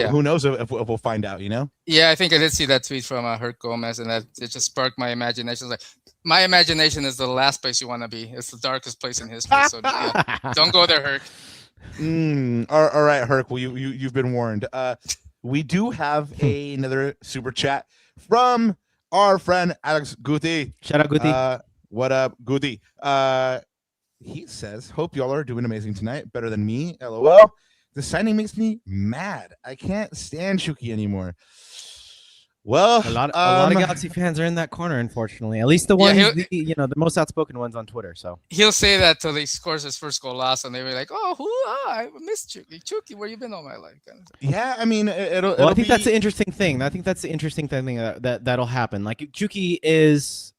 who knows if we'll find out, Yeah, I think I did see that tweet from Herc Gomez, and that it just sparked my imagination. Like, my imagination is the last place you want to be. It's the darkest place in history. So don't go there, Herc. All right, Herc. Well, you've been warned. We do have another super chat from our friend Alex Guti. Shout out, Guti. What up, Guti? He says, "Hope y'all are doing amazing tonight. Better than me. LOL. The signing makes me mad. I can't stand Chucky anymore." Well, A lot of Galaxy fans are in that corner, unfortunately. At least the Yeah, ones, the most outspoken ones on Twitter. So he'll say that till he scores his first goal last, and they were like, "Oh, I missed Chucky. Chucky, where you been all my life?" Kind of thing. yeah, I mean, well, I it'll think that's the be. interesting thing. I think that's the interesting thing that'll happen. Like Chucky has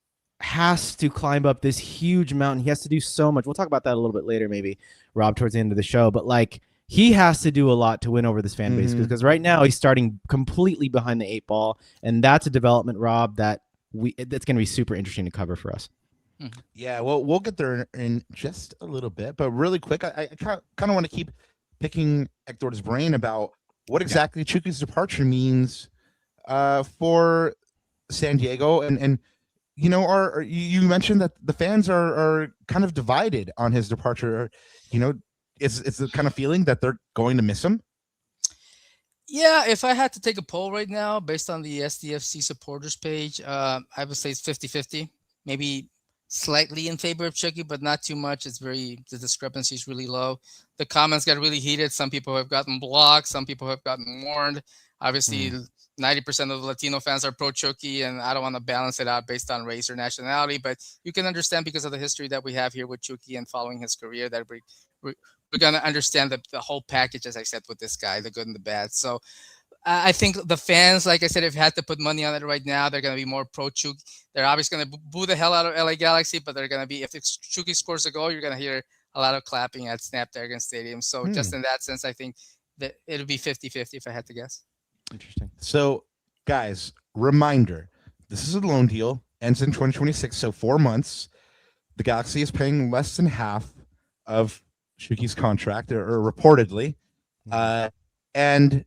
to climb up this huge mountain. He has to do so much. We'll talk about that a little bit later, maybe, Rob, towards the end of the show. But like he has to do a lot to win over this fan base because right now he's starting completely behind the eight ball, and that's a development, Rob, that's going to be super interesting to cover for us. Yeah, well, we'll get there in just a little bit, but really quick, I kind of want to keep picking Hector's brain about what exactly Chuky's departure means for San Diego, and you mentioned that the fans are kind of divided on his departure. It's the kind of feeling that they're going to miss him. Yeah, if I had to take a poll right now based on the SDFC supporters page, I would say it's 50-50. Maybe slightly in favor of Chucky, but not too much. The discrepancy is really low. The comments got really heated. Some people have gotten blocked. Some people have gotten warned. Obviously, 90% of the Latino fans are pro Chucky, and I don't want to balance it out based on race or nationality, but you can understand because of the history that we have here with Chucky and following his career that we're going to understand the whole package, as I said, with this guy, the good and the bad. So I think the fans, like I said, if had to put money on it right now, they're going to be more pro Chucky. They're obviously going to boo the hell out of LA Galaxy, but they're going to be, if Chucky scores a goal, you're going to hear a lot of clapping at Snapdragon Stadium. So just in that sense, I think that it'll be 50-50 if I had to guess. Interesting. So, guys, reminder: this is a loan deal, ends in 2026, so 4 months. The Galaxy is paying less than half of Chuky's contract, or reportedly, and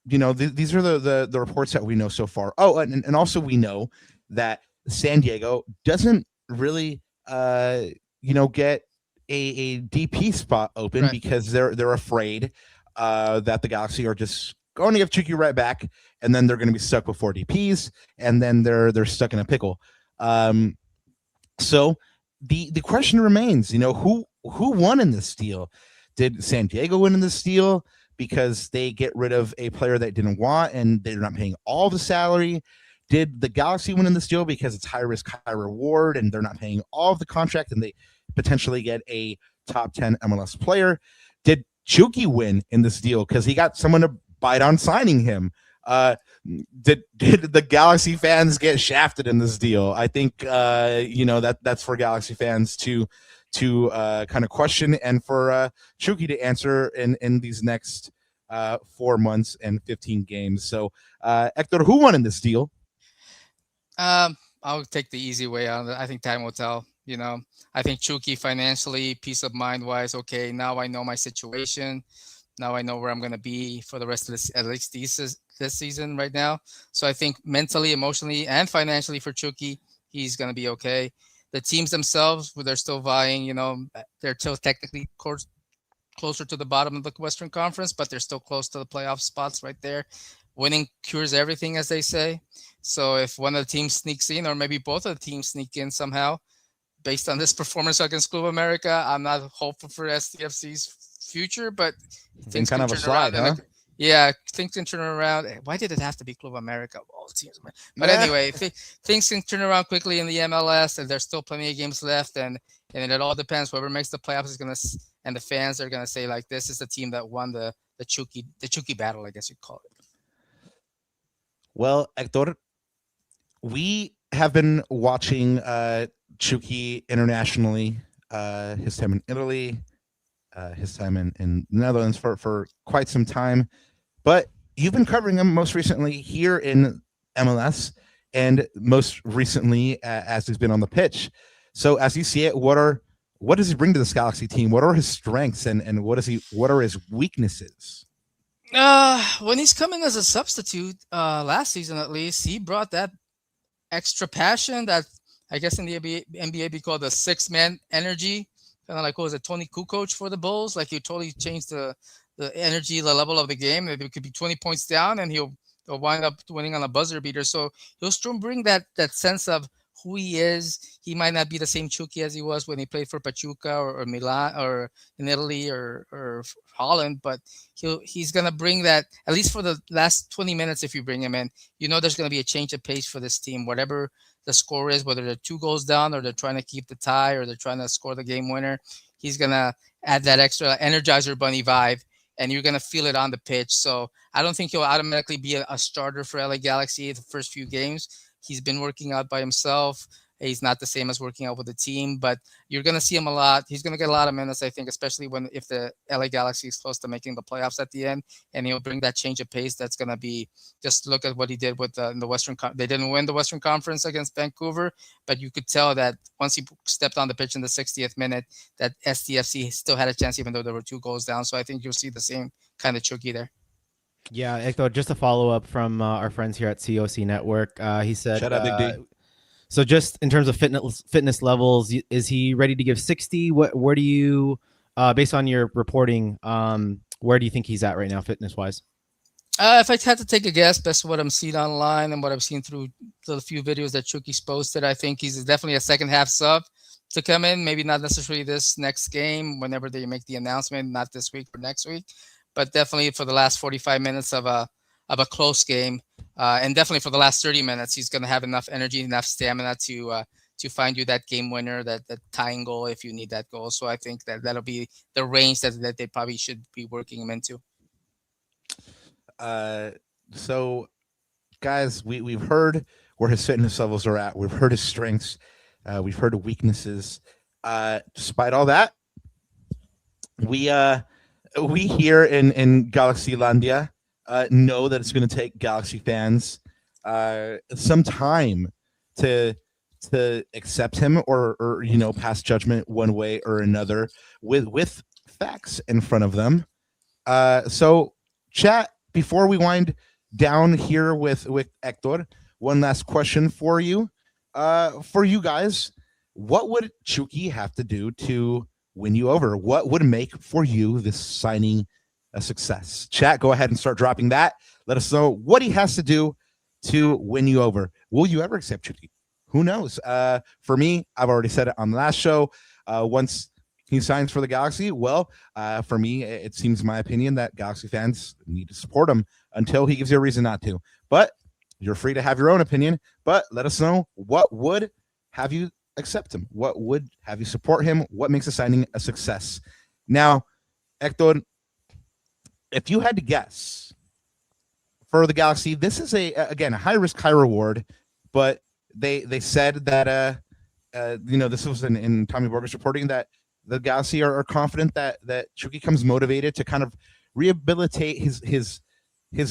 these are the reports that we know so far. Oh, and also we know that San Diego doesn't really get a DP spot open because they're afraid that the Galaxy are just going to give Chucky right back, and then they're going to be stuck with 4 DPs, and then they're stuck in a pickle. So the question remains, who won in this deal? Did San Diego win in this deal because they get rid of a player they didn't want and they're not paying all the salary? Did the Galaxy win in this deal because it's high risk, high reward, and they're not paying all of the contract and they potentially get a top 10 MLS player? Did Chucky win in this deal because he got someone to bite on signing him? Did the Galaxy fans get shafted in this deal? I think that's for Galaxy fans to kind of question, and for Chucky to answer in these next 4 months and 15 games. So, Hector, who won in this deal? I'll take the easy way out. I think time will tell. I think Chucky financially, peace of mind wise, okay, now I know my situation. Now I know where I'm going to be for the rest of this, at least this season right now. So I think mentally, emotionally, and financially for Chucky, he's going to be okay. The teams themselves, they're still vying, they're still technically closer to the bottom of the Western Conference, but they're still close to the playoff spots right there. Winning cures everything, as they say. So if one of the teams sneaks in, or maybe both of the teams sneak in somehow, based on this performance against Club America, I'm not hopeful for SDFC's future, but things kind can of a turn slide, around. huh? Yeah, things can turn around. Why did it have to be Club America? All teams, but anyway, things can turn around quickly in the MLS, and there's still plenty of games left, and it all depends. Whoever makes the playoffs is gonna, and the fans are gonna say like, this is the team that won the Chucky battle, I guess you'd call it. Well, Hector, we have been watching Chucky internationally, his time in Italy, his time in the Netherlands for quite some time. But you've been covering him most recently here in MLS, and most recently as he's been on the pitch. So as you see it, what does he bring to this Galaxy team? What are his strengths, and what are his weaknesses? When he's coming as a substitute, last season at least, he brought that extra passion that I guess in the NBA be called the 6-man energy, kind of like what was it, Tony Kukoc for the Bulls? Like he totally changed the energy, the level of the game. It could be 20 points down, and he'll wind up winning on a buzzer beater. So he'll still bring that sense of who he is. He might not be the same Chucky as he was when he played for Pachuca or Milan or in Italy or Holland, but he's gonna bring that at least for the last 20 minutes. If you bring him in, there's gonna be a change of pace for this team. Whatever the score is, whether they're 2 goals down or they're trying to keep the tie or they're trying to score the game winner, he's gonna add that extra Energizer Bunny vibe, and you're gonna feel it on the pitch. So I don't think he'll automatically be a starter for LA Galaxy the first few games. He's been working out by himself. He's not the same as working out with the team, but you're going to see him a lot. He's going to get a lot of minutes, I think, especially if the LA Galaxy is close to making the playoffs at the end, and he'll bring that change of pace. That's going to be just look at what he did with in the Western. They didn't win the Western Conference against Vancouver, but you could tell that once he stepped on the pitch in the 60th minute, that STFC still had a chance, even though there were 2 goals down. So I think you'll see the same kind of Chucky there. Yeah, Hector, just a follow up from our friends here at COC Network. He said, "Shut up, Big D." So just in terms of fitness levels, is he ready to give 60? Where do you, based on your reporting, where do you think he's at right now, fitness wise? If I had to take a guess, based on what I'm seeing online and what I've seen through the few videos that Chucky's posted, I think he's definitely a second half sub to come in. Maybe not necessarily this next game, whenever they make the announcement, not this week or next week, but definitely for the last 45 minutes of a close game, and definitely for the last 30 minutes, he's going to have enough energy, enough stamina to find you that game winner, that tying goal if you need that goal. So I think that'll be the range that they probably should be working him into. So, guys, we've heard where his fitness levels are at. We've heard his strengths. We've heard weaknesses. Despite all that, we here in Galaxylandia know that it's going to take Galaxy fans some time to accept him or pass judgment one way or another with facts in front of them. So, chat, before we wind down here with Hector, one last question for you. For you guys, what would Chucky have to do to win you over? What would make for you this signing a success? Chat, go ahead and start dropping that. Let us know what he has to do to win you over. Will you ever accept Chucky? Who knows? For me, I've already said it on the last show. Once he signs for the Galaxy, well, for me, it seems my opinion that Galaxy fans need to support him until he gives you a reason not to. But you're free to have your own opinion. But let us know what would have you accept him. What would have you support him? What makes the signing a success? Now, Hector, if you had to guess for the Galaxy, this is again a high risk, high reward. But they said that this was in Tommy Borges reporting that the Galaxy are confident that Chucky comes motivated to kind of rehabilitate his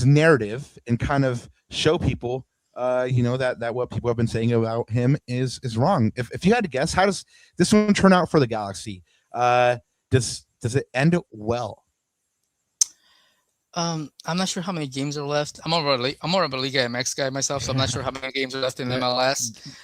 narrative and kind of show people, that what people have been saying about him is wrong. If you had to guess, how does this one turn out for the Galaxy? Does it end well? I'm not sure how many games are left. I'm more of a Liga MX guy myself, so I'm not sure how many games are left in MLS.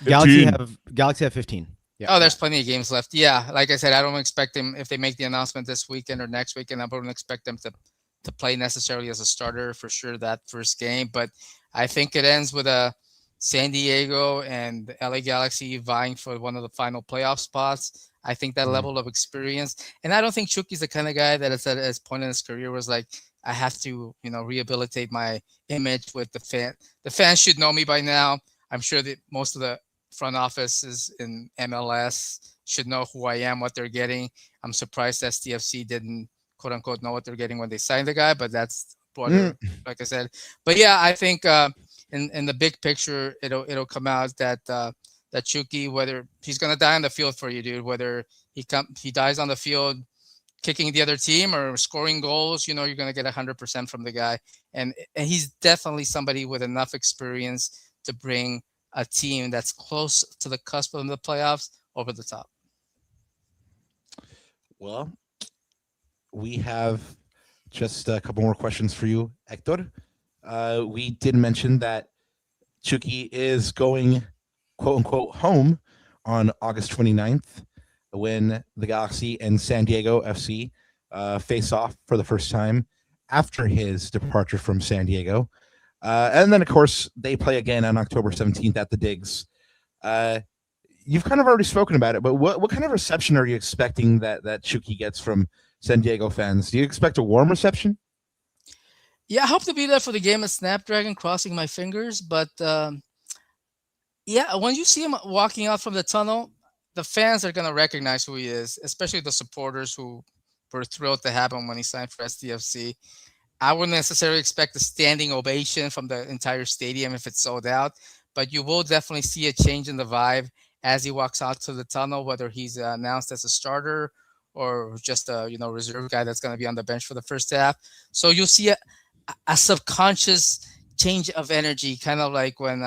Galaxy have 15. Yeah. Oh, there's plenty of games left. Yeah, like I said, I don't expect him, if they make the announcement this weekend or next weekend, I wouldn't expect them to play necessarily as a starter for sure that first game. But I think it ends with a San Diego and LA Galaxy vying for one of the final playoff spots. I think that level of experience, and I don't think Chucky's the kind of guy that is at his point in his career was like, I have to, rehabilitate my image with the fan. The fans should know me by now. I'm sure that most of the front offices in MLS should know who I am, what they're getting. I'm surprised STFC didn't, quote unquote, know what they're getting when they signed the guy, but that's like I said. But yeah, I think in the big picture, it'll come out that Chucky, whether he's gonna die on the field for you, dude, whether he dies on the field kicking the other team or scoring goals, you're gonna get 100% from the guy, and he's definitely somebody with enough experience to bring a team that's close to the cusp of the playoffs over the top. Well, we have just a couple more questions for you, Hector. We did mention that Chucky is going, quote unquote, home on August 29th when the Galaxy and San Diego FC face off for the first time after his departure from San Diego. And then, of course, they play again on October 17th at the Digs. you've kind of already spoken about it, but what kind of reception are you expecting that Chucky gets from San Diego fans? Do you expect a warm reception? Yeah, I hope to be there for the game at Snapdragon, crossing my fingers. But yeah, when you see him walking out from the tunnel, the fans are gonna recognize who he is, especially the supporters who were thrilled to have him when he signed for SDFC. I wouldn't necessarily expect a standing ovation from the entire stadium if it's sold out, but you will definitely see a change in the vibe as he walks out to the tunnel, whether he's announced as a starter or just a reserve guy that's going to be on the bench for the first half. So you'll see a subconscious change of energy, kind of like when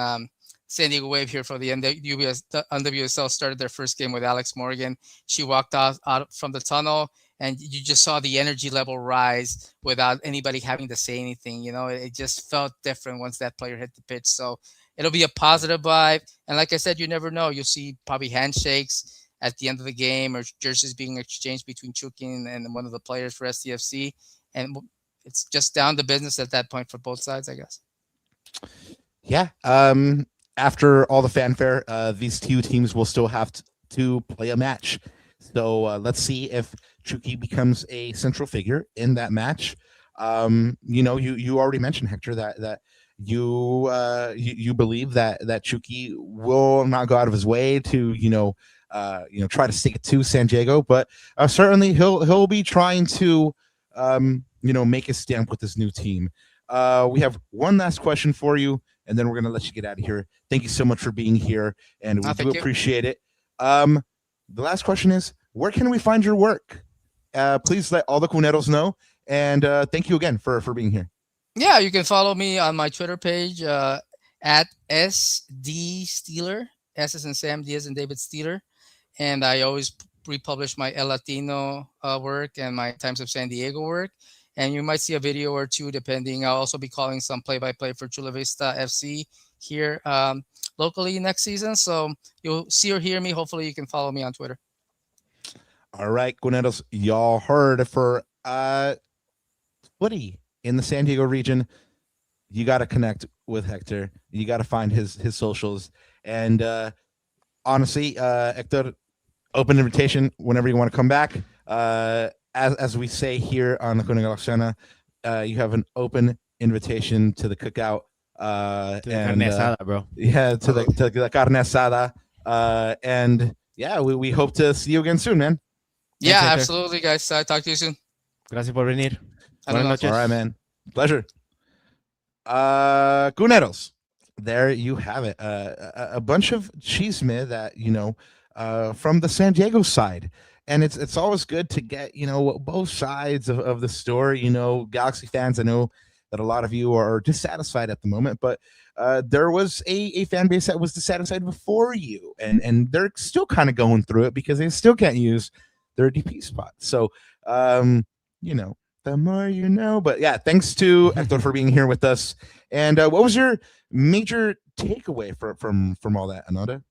San Diego Wave here for the NWSL started their first game with Alex Morgan. She walked out from the tunnel, and you just saw the energy level rise without anybody having to say anything. It just felt different once that player hit the pitch. So it'll be a positive vibe. And like I said, you never know. You'll see probably handshakes at the end of the game or jerseys being exchanged between Chucky and one of the players for SDFC. And it's just down to business at that point for both sides, I guess. Yeah. After all the fanfare, these two teams will still have to play a match. So let's see if Chucky becomes a central figure in that match. You already mentioned, Hector, that you believe that Chucky will not go out of his way to try to stick it to San Diego, but certainly he'll be trying to make a stamp with this new team. We have one last question for you, and then we're gonna let you get out of here. Thank you so much for being here, and we do appreciate it. The last question is, where can we find your work? Please let all the Cuneros know, and thank you again for being here. Yeah, you can follow me on my Twitter page at SDSteeler. S is in Sam, D is in David Steeler. And I always republish my El Latino work and my Times of San Diego work. And you might see a video or two, depending. I'll also be calling some play-by-play for Chula Vista FC here locally next season. So you'll see or hear me. Hopefully you can follow me on Twitter. All right, Cuneros, y'all heard for footy in the San Diego region. You got to connect with Hector. You got to find his socials. And honestly, Hector, open invitation whenever you want to come back. As we say here on the Cuna Galaxiana, you have an open invitation to the cookout. To the carne asada, bro. Yeah, to the carne asada. And yeah, we hope to see you again soon, man. Yeah, Thanks, absolutely, guys. Talk to you soon. Gracias por venir. Buenas noches. All right, man. Pleasure. Cuneros, there you have it. A bunch of chisme that from the San Diego side, and it's always good to get both sides of the story. Galaxy fans, I know that a lot of you are dissatisfied at the moment, but there was a fan base that was dissatisfied before you, and they're still kind of going through it because they still can't use their DP spot. So the more you know. But yeah, thanks to Hector for being here with us. And what was your major takeaway from all that, Ananda?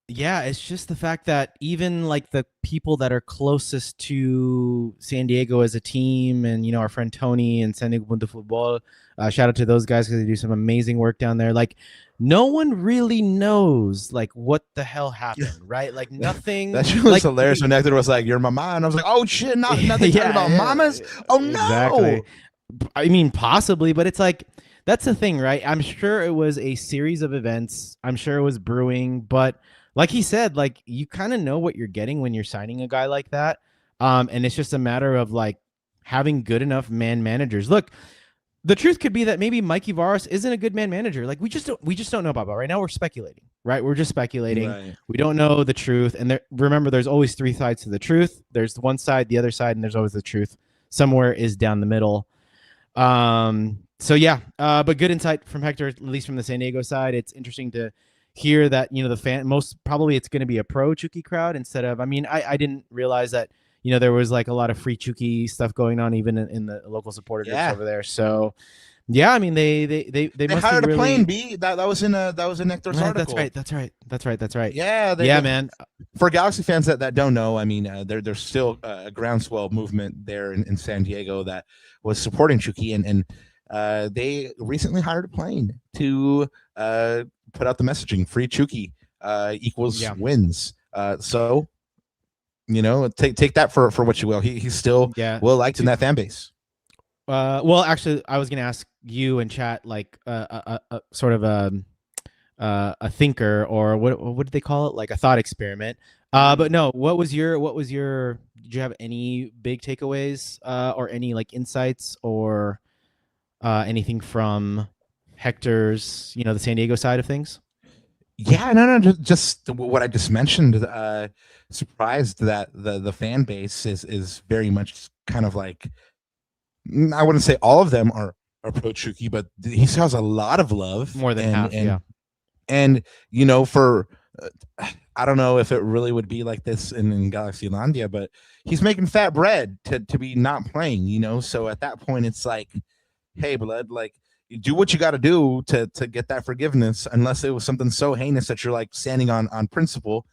Yeah, it's just the fact that even like the people that are closest to San Diego as a team, and our friend Tony and San Diego Punto Football, shout out to those guys because they do some amazing work down there. Like, no one really knows like what the hell happened, right? Like nothing. That shit was hilarious when Hector was like, "You're my mom," and I was like, "Oh shit, nothing about mamas." Oh no. Exactly. I mean, possibly, but it's like that's the thing, right? I'm sure it was a series of events. I'm sure it was brewing, but like he said, like you kind of know what you're getting when you're signing a guy like that. And it's just a matter of like having good enough man managers. Look, the truth could be that maybe Mikey Varas isn't a good man manager. Like we just don't know about right now. We're speculating, right? We're just speculating. Right. We don't know the truth. And remember, there's always three sides to the truth. There's one side, the other side, and there's always the truth. Somewhere is down the middle. So yeah, but good insight from Hector, at least from the San Diego side. It's interesting to hear that the fan most probably it's going to be a pro Chucky crowd instead of. I mean, I didn't realize that there was like a lot of free Chucky stuff going on even in the local supporter groups over there. So yeah, I mean they must hired really... a plane B that was in Hector's article. That's right. Yeah, man. For Galaxy fans that don't know, I mean, there's still a groundswell movement there in San Diego that was supporting Chucky, and they recently hired a plane to put out the messaging: free Chucky equals Yeah. wins. So take that for what you will. He's still Yeah. well liked in that fan base. Well, actually, I was gonna ask you in chat, like a sort of a thinker, or what did they call it, like a thought experiment. But no, what was your did you have any big takeaways or any like insights or anything from Hector's, the San Diego side of things? Yeah, no, just what I just mentioned. Surprised that the fan base is very much kind of like, I wouldn't say all of them are pro Chucky, but he still has a lot of love, More than half, yeah. And for I don't know if it really would be like this in Galaxylandia, but he's making fat bread to be not playing. So at that point, it's like, hey, blood, like, you do what you got to do to get that forgiveness, unless it was something so heinous that you're like standing on principle.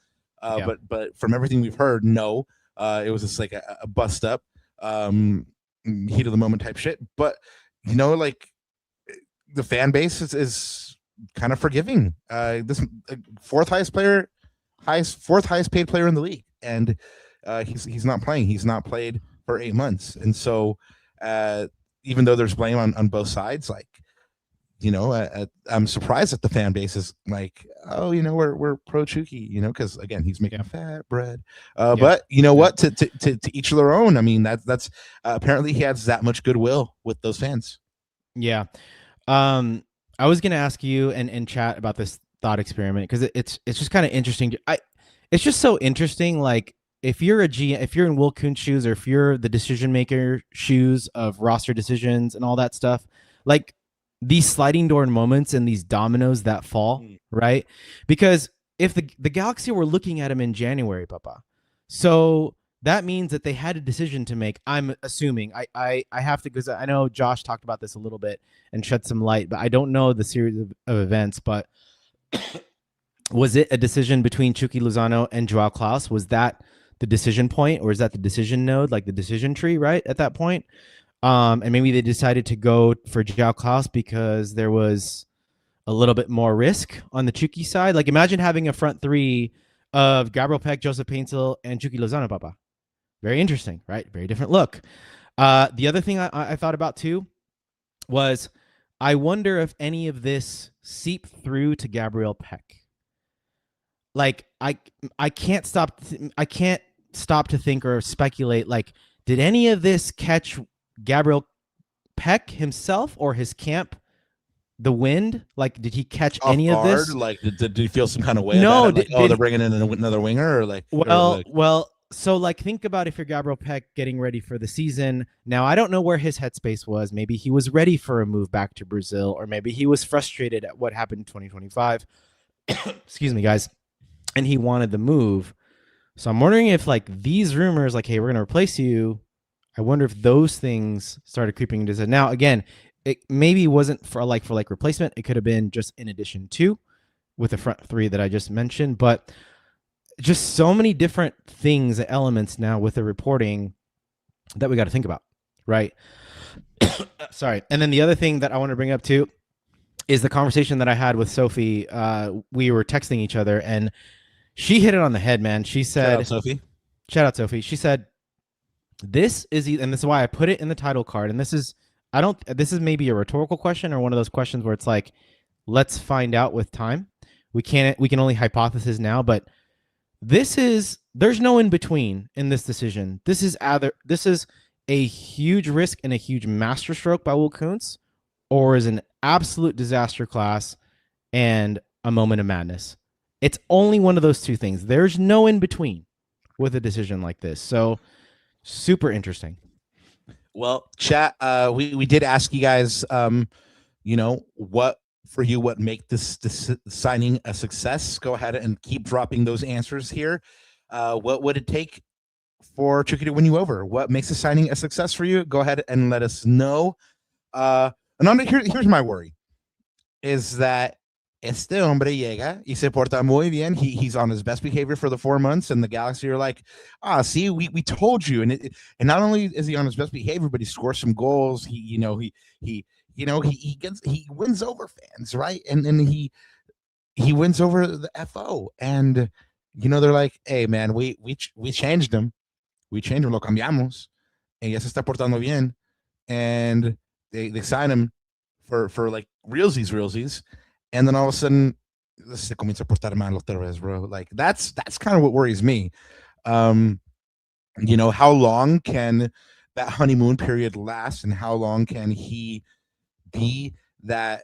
Yeah. But from everything we've heard, no, it was just like a bust up, heat of the moment type shit. But like, the fan base is kind of forgiving. This fourth highest paid player in the league, and he's not playing. He's not played for 8 months, and so even though there's blame on both sides, like, I'm surprised that the fan base is like, oh, we're pro Chucky, because again, he's making fat bread. But what? To each their own. I mean, that's apparently he has that much goodwill with those fans. Yeah. I was gonna ask you and chat about this thought experiment, because it's just kind of interesting. It's just so interesting. Like, if you're if you're in Will Kuntz shoes, or if you're the decision maker shoes of roster decisions and all that stuff, like these sliding door moments and these dominoes that fall, right? Because if the Galaxy were looking at him in January, Papa, so that means that they had a decision to make. I'm assuming. I have to, because I know Josh talked about this a little bit and shed some light, but I don't know the series of events. But was it a decision between Chucky Lozano and Joao Klaus? Was that the decision point, or is that the decision node, like the decision tree, right, at that point? And maybe they decided to go for Joao Klaus because there was a little bit more risk on the Chucky side. Like, imagine having a front three of Gabriel Peck, Joseph Painsil, and Chucky Lozano, Papa. Very interesting, right? Very different look. The other thing I thought about too was, I wonder if any of this seeped through to Gabriel Peck. Like, I can't stop to think or speculate. Like, did any of this catch Gabriel Peck himself or his camp the wind? Like, did he catch any of this? Like, did you feel some kind of way? No. Like, they're bringing in another winger, or like? Well. So, like, think about if you're Gabriel Peck getting ready for the season. Now, I don't know where his headspace was. Maybe he was ready for a move back to Brazil, or maybe he was frustrated at what happened in 2025. Excuse me, guys. And he wanted the move. So I'm wondering if, like, these rumors, like, hey, we're going to replace you, I wonder if those things started creeping into it. Now, again, it maybe wasn't for replacement. It could have been just in addition to, with the front three that I just mentioned. But just so many different things, elements now with the reporting that we got to think about, right? Sorry. And then the other thing that I want to bring up too is the conversation that I had with Sophie. We were texting each other, and she hit it on the head, man. She said, shout out Sophie. She said, this is, and this is why I put it in the title card. And this is maybe a rhetorical question, or one of those questions where it's like, let's find out with time. We can only hypothesis now, but there's no in between in this decision. This is a huge risk and a huge masterstroke by Will Kuntz, or is an absolute disaster class and a moment of madness. It's only one of those two things. There's no in between with a decision like this. So super interesting. Well, chat, we did ask you guys, what make this signing a success. Go ahead and keep dropping those answers here. What would it take for Chucky to win you over? What makes the signing a success for you? Go ahead and let us know. Here's my worry, is that este hombre llega y se porta muy bien. He's on his best behavior for the 4 months, and the Galaxy are like, see, we told you. And not only is he on his best behavior, but he scores some goals. He wins over fans, right? And he he wins over the FO, and they're like, hey man, we changed him, lo cambiamos, and ya se está portando bien, and they sign him for like realsies, and then all of a sudden se comienza a portar mal otra vez, bro. Like that's kind of what worries me. How long can that honeymoon period last, and how long can he be that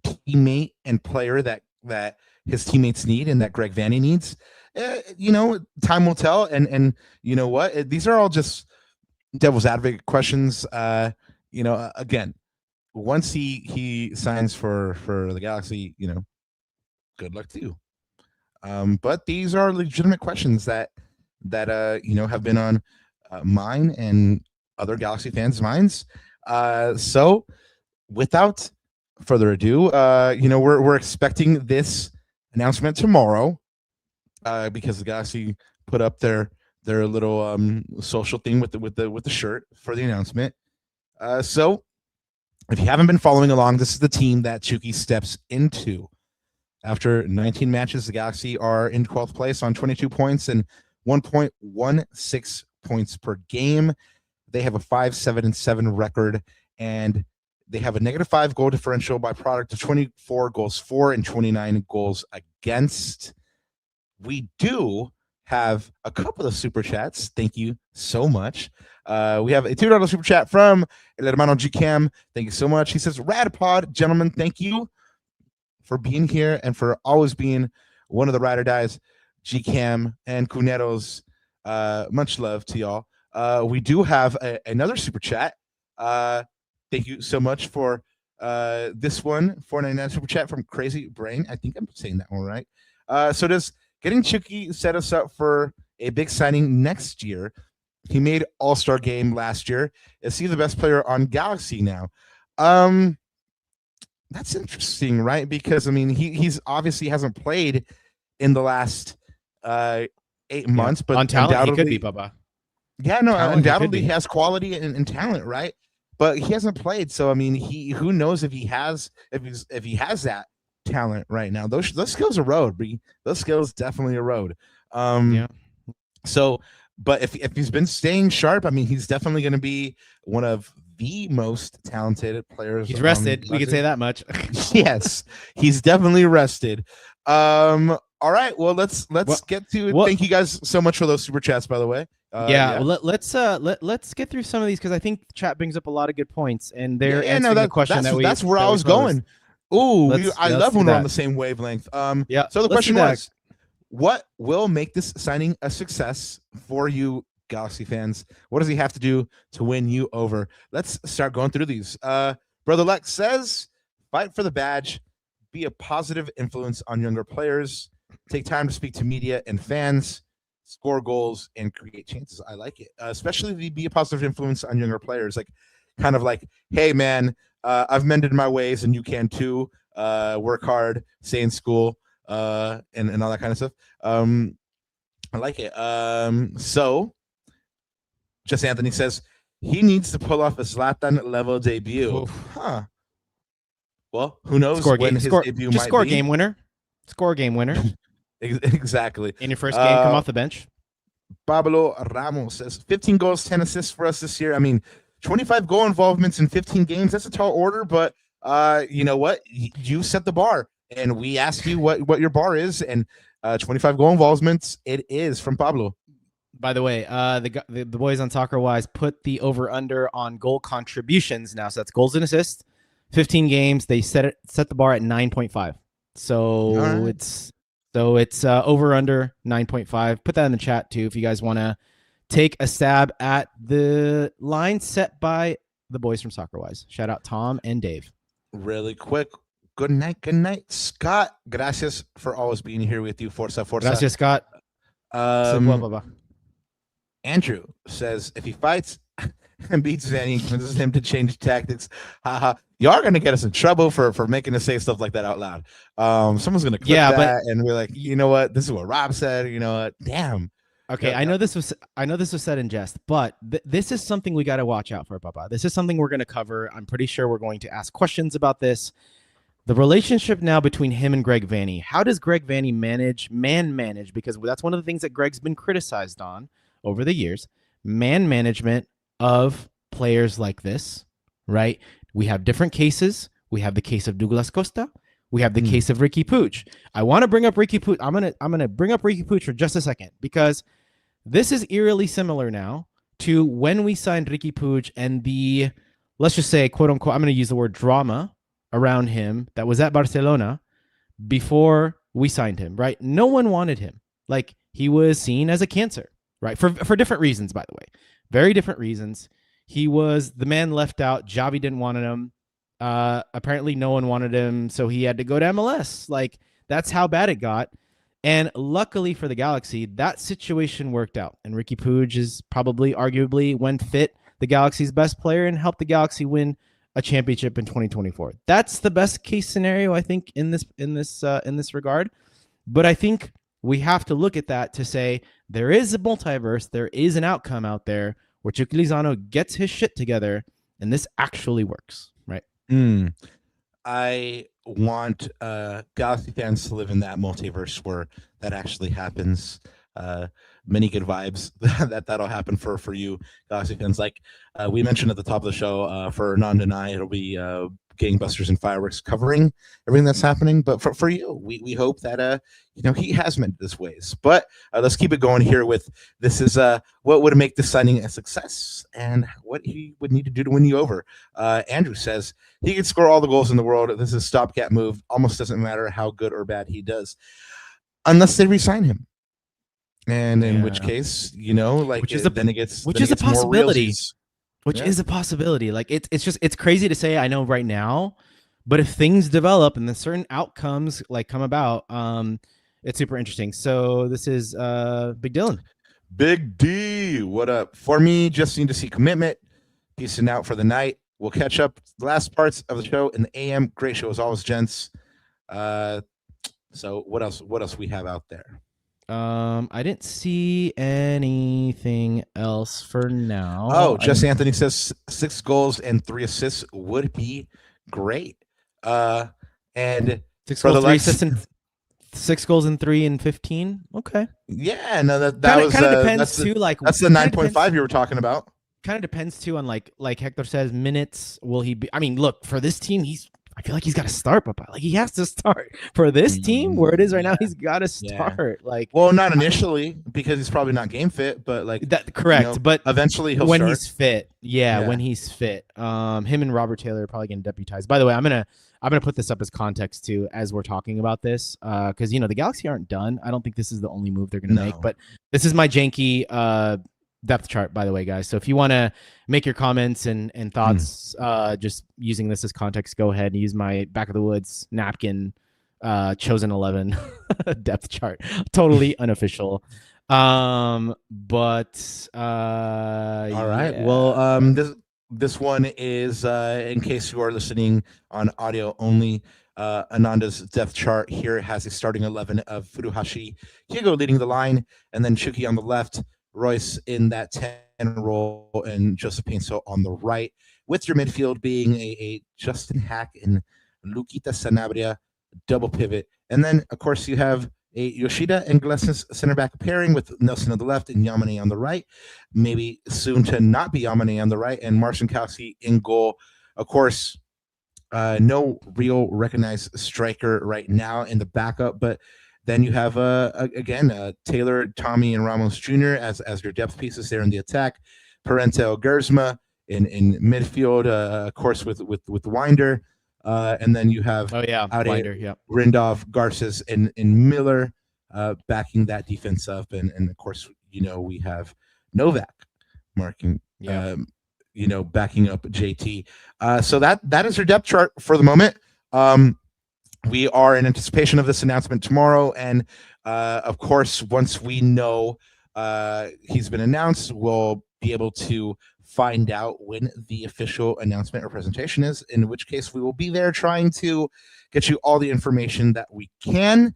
teammate and player that his teammates need and that Greg Vanney needs? Time will tell. And you know what? These are all just devil's advocate questions. Again, once he signs for the Galaxy, good luck to you. But these are legitimate questions that have been on mine and other Galaxy fans' minds. So without further ado, we're expecting this announcement tomorrow, because the Galaxy put up their little social thing with the shirt for the announcement. So if you haven't been following along, this is the team that Chucky steps into. After 19 matches, the Galaxy are in 12th place on 22 points and 1.16 points per game. They have a 5-7-7 record, and they have a -5 goal differential by product of 24 goals for and 29 goals against. We do have a couple of super chats. Thank you so much. We have a $2 super chat from El Hermano GCam. Thank you so much. He says, Rad Pod, gentlemen, thank you for being here and for always being one of the ride or dies. GCam and Cuneros, much love to y'all. We do have another super chat. Thank you so much for this one, $4.99 super chat from Crazy Brain. I think I'm saying that one right. So does getting Chucky set us up for a big signing next year? He made All-Star game last year. Is he the best player on Galaxy now? That's interesting, right? Because I mean, he's obviously hasn't played in the last 8 months, but on talent he could be, Bubba. Yeah, no, talent, undoubtedly he has quality and talent, right? But he hasn't played, so I mean, who knows if he has that talent right now. Those skills erode, B. Those skills definitely erode. Yeah. So, but if he's been staying sharp, I mean, he's definitely going to be one of the most talented players. He's rested. We can say that much. Yes, he's definitely rested. All right, well, let's get to it. Thank you guys so much for those super chats, by the way. Well, let's get through some of these, because I think the chat brings up a lot of good points, and they're answering the question that's where I was going. Ooh, I love when we're on the same wavelength. Yeah. So the question was, what will make this signing a success for you, Galaxy fans? What does he have to do to win you over? Let's start going through these. Brother Lex says, fight for the badge, be a positive influence on younger players, take time to speak to media and fans, score goals, and create chances. I like it. Especially be a positive influence on younger players. Like, kind of like, hey, man, I've mended my ways and you can too. Work hard, stay in school, and all that kind of stuff. I like it. So, Just Anthony says he needs to pull off a Zlatan level debut. Oof. Huh. Well, who knows score when game, his score, debut just might score be. Game winner. Score game winner. Exactly. In your first game, come off the bench. Pablo Ramos says 15 goals, 10 assists for us this year. I mean, 25 goal involvements in 15 games. That's a tall order, but you know what? You set the bar, and we ask you what your bar is, and 25 goal involvements it is from Pablo. By the way, the boys on Soccer Wise put the over/under on goal contributions now, so that's goals and assists. 15 games. They set the bar at 9.5. So right. it's over/under 9.5. Put that in the chat too if you guys want to take a stab at the line set by the boys from Soccer Wise. Shout out Tom and Dave. Really quick. Good night, Scott. Gracias for always being here with you. Forza. Gracias, Scott. Andrew says if he fights and beats Vanny and convinces him to change tactics, haha, you are going to get us in trouble for making us say stuff like that out loud. Someone's going to clip that, and we're like, you know what? This is what Rob said. You know what? Damn. Okay, yeah, I know this was said in jest, but this is something we got to watch out for, Papa. This is something we're going to cover. I'm pretty sure we're going to ask questions about this. The relationship now between him and Greg Vanney. How does Greg Vanney manage? Because that's one of the things that Greg's been criticized on over the years. Man management of players like this, right? We have different cases. We have the case of Douglas Costa. We have the case of Ricky Puig. I want to bring up Ricky Puig. I'm gonna bring up Ricky Puig for just a second because this is eerily similar now to when we signed Ricky Puig and the, let's just say, quote unquote, I'm going to use the word drama around him that was at Barcelona before we signed him, right? No one wanted him. Like, he was seen as a cancer, right? For different reasons, by the way. Very different reasons. He was the man left out. Xavi didn't want him. Apparently no one wanted him, so he had to go to MLS. Like, that's how bad it got. And luckily for the Galaxy, that situation worked out. And Ricky Puig is probably, arguably, when fit, the Galaxy's best player and helped the Galaxy win a championship in 2024. That's the best case scenario, I think, in this regard. But I think we have to look at that to say there is a multiverse, there is an outcome out there where Chucky Lozano gets his shit together, and this actually works, right? I want Galaxy fans to live in that multiverse where that actually happens. Many good vibes that'll happen for you Galaxy fans. Like we mentioned at the top of the show, for Nanda and I, it'll be gangbusters and fireworks covering everything that's happening. But for you, we hope that he has meant this ways. But let's keep it going here with this is what would make this signing a success and what he would need to do to win you over. Andrew says he could score all the goals in the world. This is a stopgap move. Almost doesn't matter how good or bad he does, unless they re-sign him. And in which case, like which is then it gets a possibility. Which Yeah. is a possibility. Like it's crazy to say, I know right now, but if things develop and the certain outcomes like come about, it's super interesting. So this is Big Dylan. Big D, what up? For me, just need to see commitment. Peacing out for the night. We'll catch up the last parts of the show in the AM. Great show as always, gents. So what else we have out there? I didn't see anything else for now. Oh, Jess Anthony says 6 goals and 3 assists would be great. And 6 for goals, the 3 assists, and 6 goals and 3 and 15. Okay. Yeah, no, that Kinda- was kinda depends too. Like that's the 9.5 you were talking about. Kind of depends too on like Hector says, minutes. Will he be? I mean, look, for this team, I feel like he's got to start, but like he has to start for this team where it is right now. He's got to start. Yeah. Like, well, not initially because he's probably not game fit, but like that correct. But eventually he'll when start. He's fit. Yeah, when he's fit. Him and Robert Taylor are probably getting deputized. By the way, I'm gonna put this up as context too as we're talking about this, because the Galaxy aren't done. I don't think this is the only move they're gonna make, but this is my janky depth chart, by the way, guys. So if you want to make your comments and thoughts, just using this as context, go ahead and use my back of the woods napkin chosen 11 depth chart. Totally unofficial. But all right. Yeah. Well, this one is in case you are listening on audio only. Ananda's depth chart here has a starting 11 of Furuhashi, Kyogo leading the line, and then Chucky on the left, Royce in that 10 role, and Joseph Pinso on the right, with your midfield being a Justin Hack and Luquita Sanabria double pivot. And then, of course, you have a Yoshida and Glesnes center back pairing with Nelson on the left and Yamane on the right. Maybe soon to not be Yamane on the right, and Marcin Kowski in goal. Of course, no real recognized striker right now in the backup, but then you have again Taylor, Tommy, and Ramos Jr. as your depth pieces there in the attack. Parente, Gersma in midfield, of course with Winder, and then you have Winder, Rindov, Garces, and Miller backing that defense up, and of course we have Novak marking. Backing up JT. So that is your depth chart for the moment. We are in anticipation of this announcement tomorrow, and of course, once we know he's been announced, we'll be able to find out when the official announcement or presentation is, in which case we will be there trying to get you all the information that we can.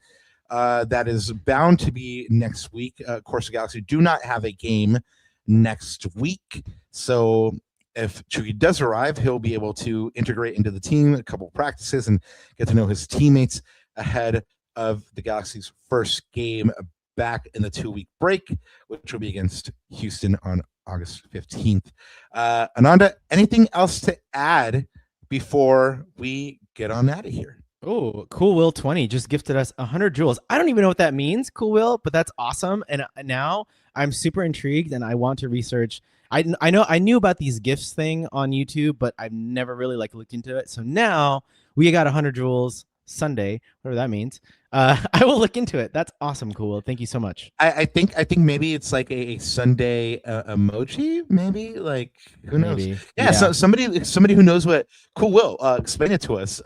That is bound to be next week. Of course, the Galaxy do not have a game next week, so if Chucky does arrive, he'll be able to integrate into the team, a couple practices, and get to know his teammates ahead of the Galaxy's first game back in the 2-week break, which will be against Houston on August 15th. Ananda, anything else to add before we get on out of here? Oh, Cool Will 20 just gifted us 100 jewels. I don't even know what that means, Cool Will, but that's awesome. And now I'm super intrigued and I want to research. I knew about these gifts thing on YouTube, but I've never really looked into it. So now we got 100 jewels Sunday, whatever that means. I will look into it. That's awesome, Cool Will. Thank you so much. I think maybe it's like a Sunday emoji. Maybe who knows? Maybe. Yeah. So somebody who knows what Cool Will explain it to us.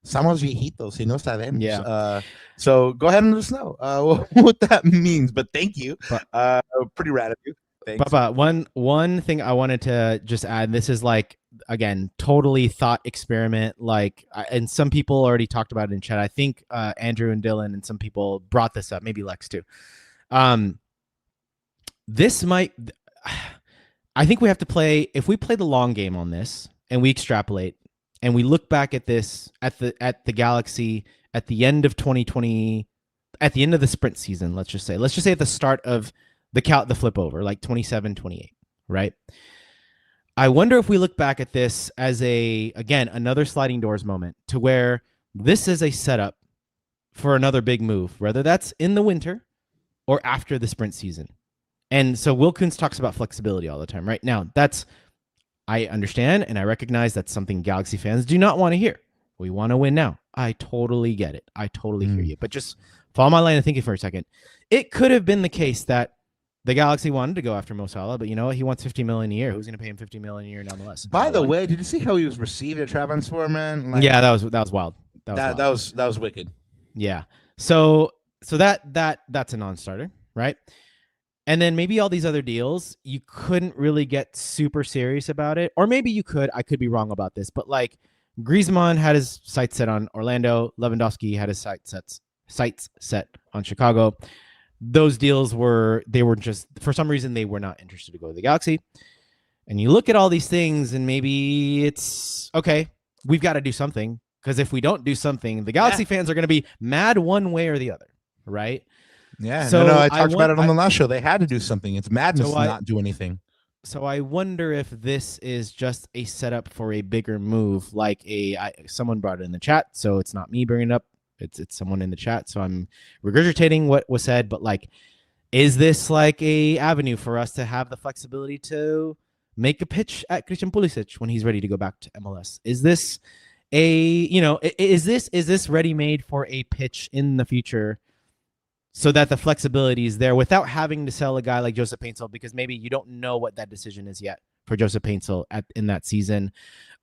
Somos viejitos y no sabemos. Yeah. So go ahead and let us know what that means. But thank you. Pretty rad of you. Thanks. Papa, one thing I wanted to just add. This is again, totally thought experiment. And some people already talked about it in chat. I think Andrew and Dylan and some people brought this up. Maybe Lex too. This might. I think we have to play. If we play the long game on this and we extrapolate and we look back at this at the Galaxy at the end of 2020, at the end of the sprint season. Let's just say at the start of the flip over, 27, 28, right? I wonder if we look back at this as another sliding doors moment to where this is a setup for another big move, whether that's in the winter or after the sprint season. And so Will Kuntz talks about flexibility all the time, right? Now, I understand and I recognize that's something Galaxy fans do not want to hear. We want to win now. I totally get it. I totally hear you. But just follow my line of thinking for a second. It could have been the case that the Galaxy wanted to go after Mo Salah, but you know what? He wants $50 million a year. Who's going to pay him $50 million a year nonetheless? By the way, did you see how he was received at Trabzonspor, man? Yeah, that was wild. That was wicked. Yeah. So that's a non-starter, right? And then maybe all these other deals, you couldn't really get super serious about it, or maybe you could. I could be wrong about this, but Griezmann had his sights set on Orlando. Lewandowski had his sights set on Chicago. Those deals were just, for some reason, they were not interested to go to the Galaxy. And you look at all these things and maybe it's, okay, we've got to do something, because if we don't do something, the Galaxy fans are going to be mad one way or the other, right? Yeah, so I talked about it on the last show. They had to do something. It's madness to not do anything. So I wonder if this is just a setup for a bigger move, someone brought it in the chat, so it's not me bringing it up. It's someone in the chat, so I'm regurgitating what was said. But is this a avenue for us to have the flexibility to make a pitch at Christian Pulisic when he's ready to go back to MLS? Is this is this ready made for a pitch in the future, so that the flexibility is there without having to sell a guy like Joseph Paintsel, because maybe you don't know what that decision is yet for Joseph Paintsel in that season.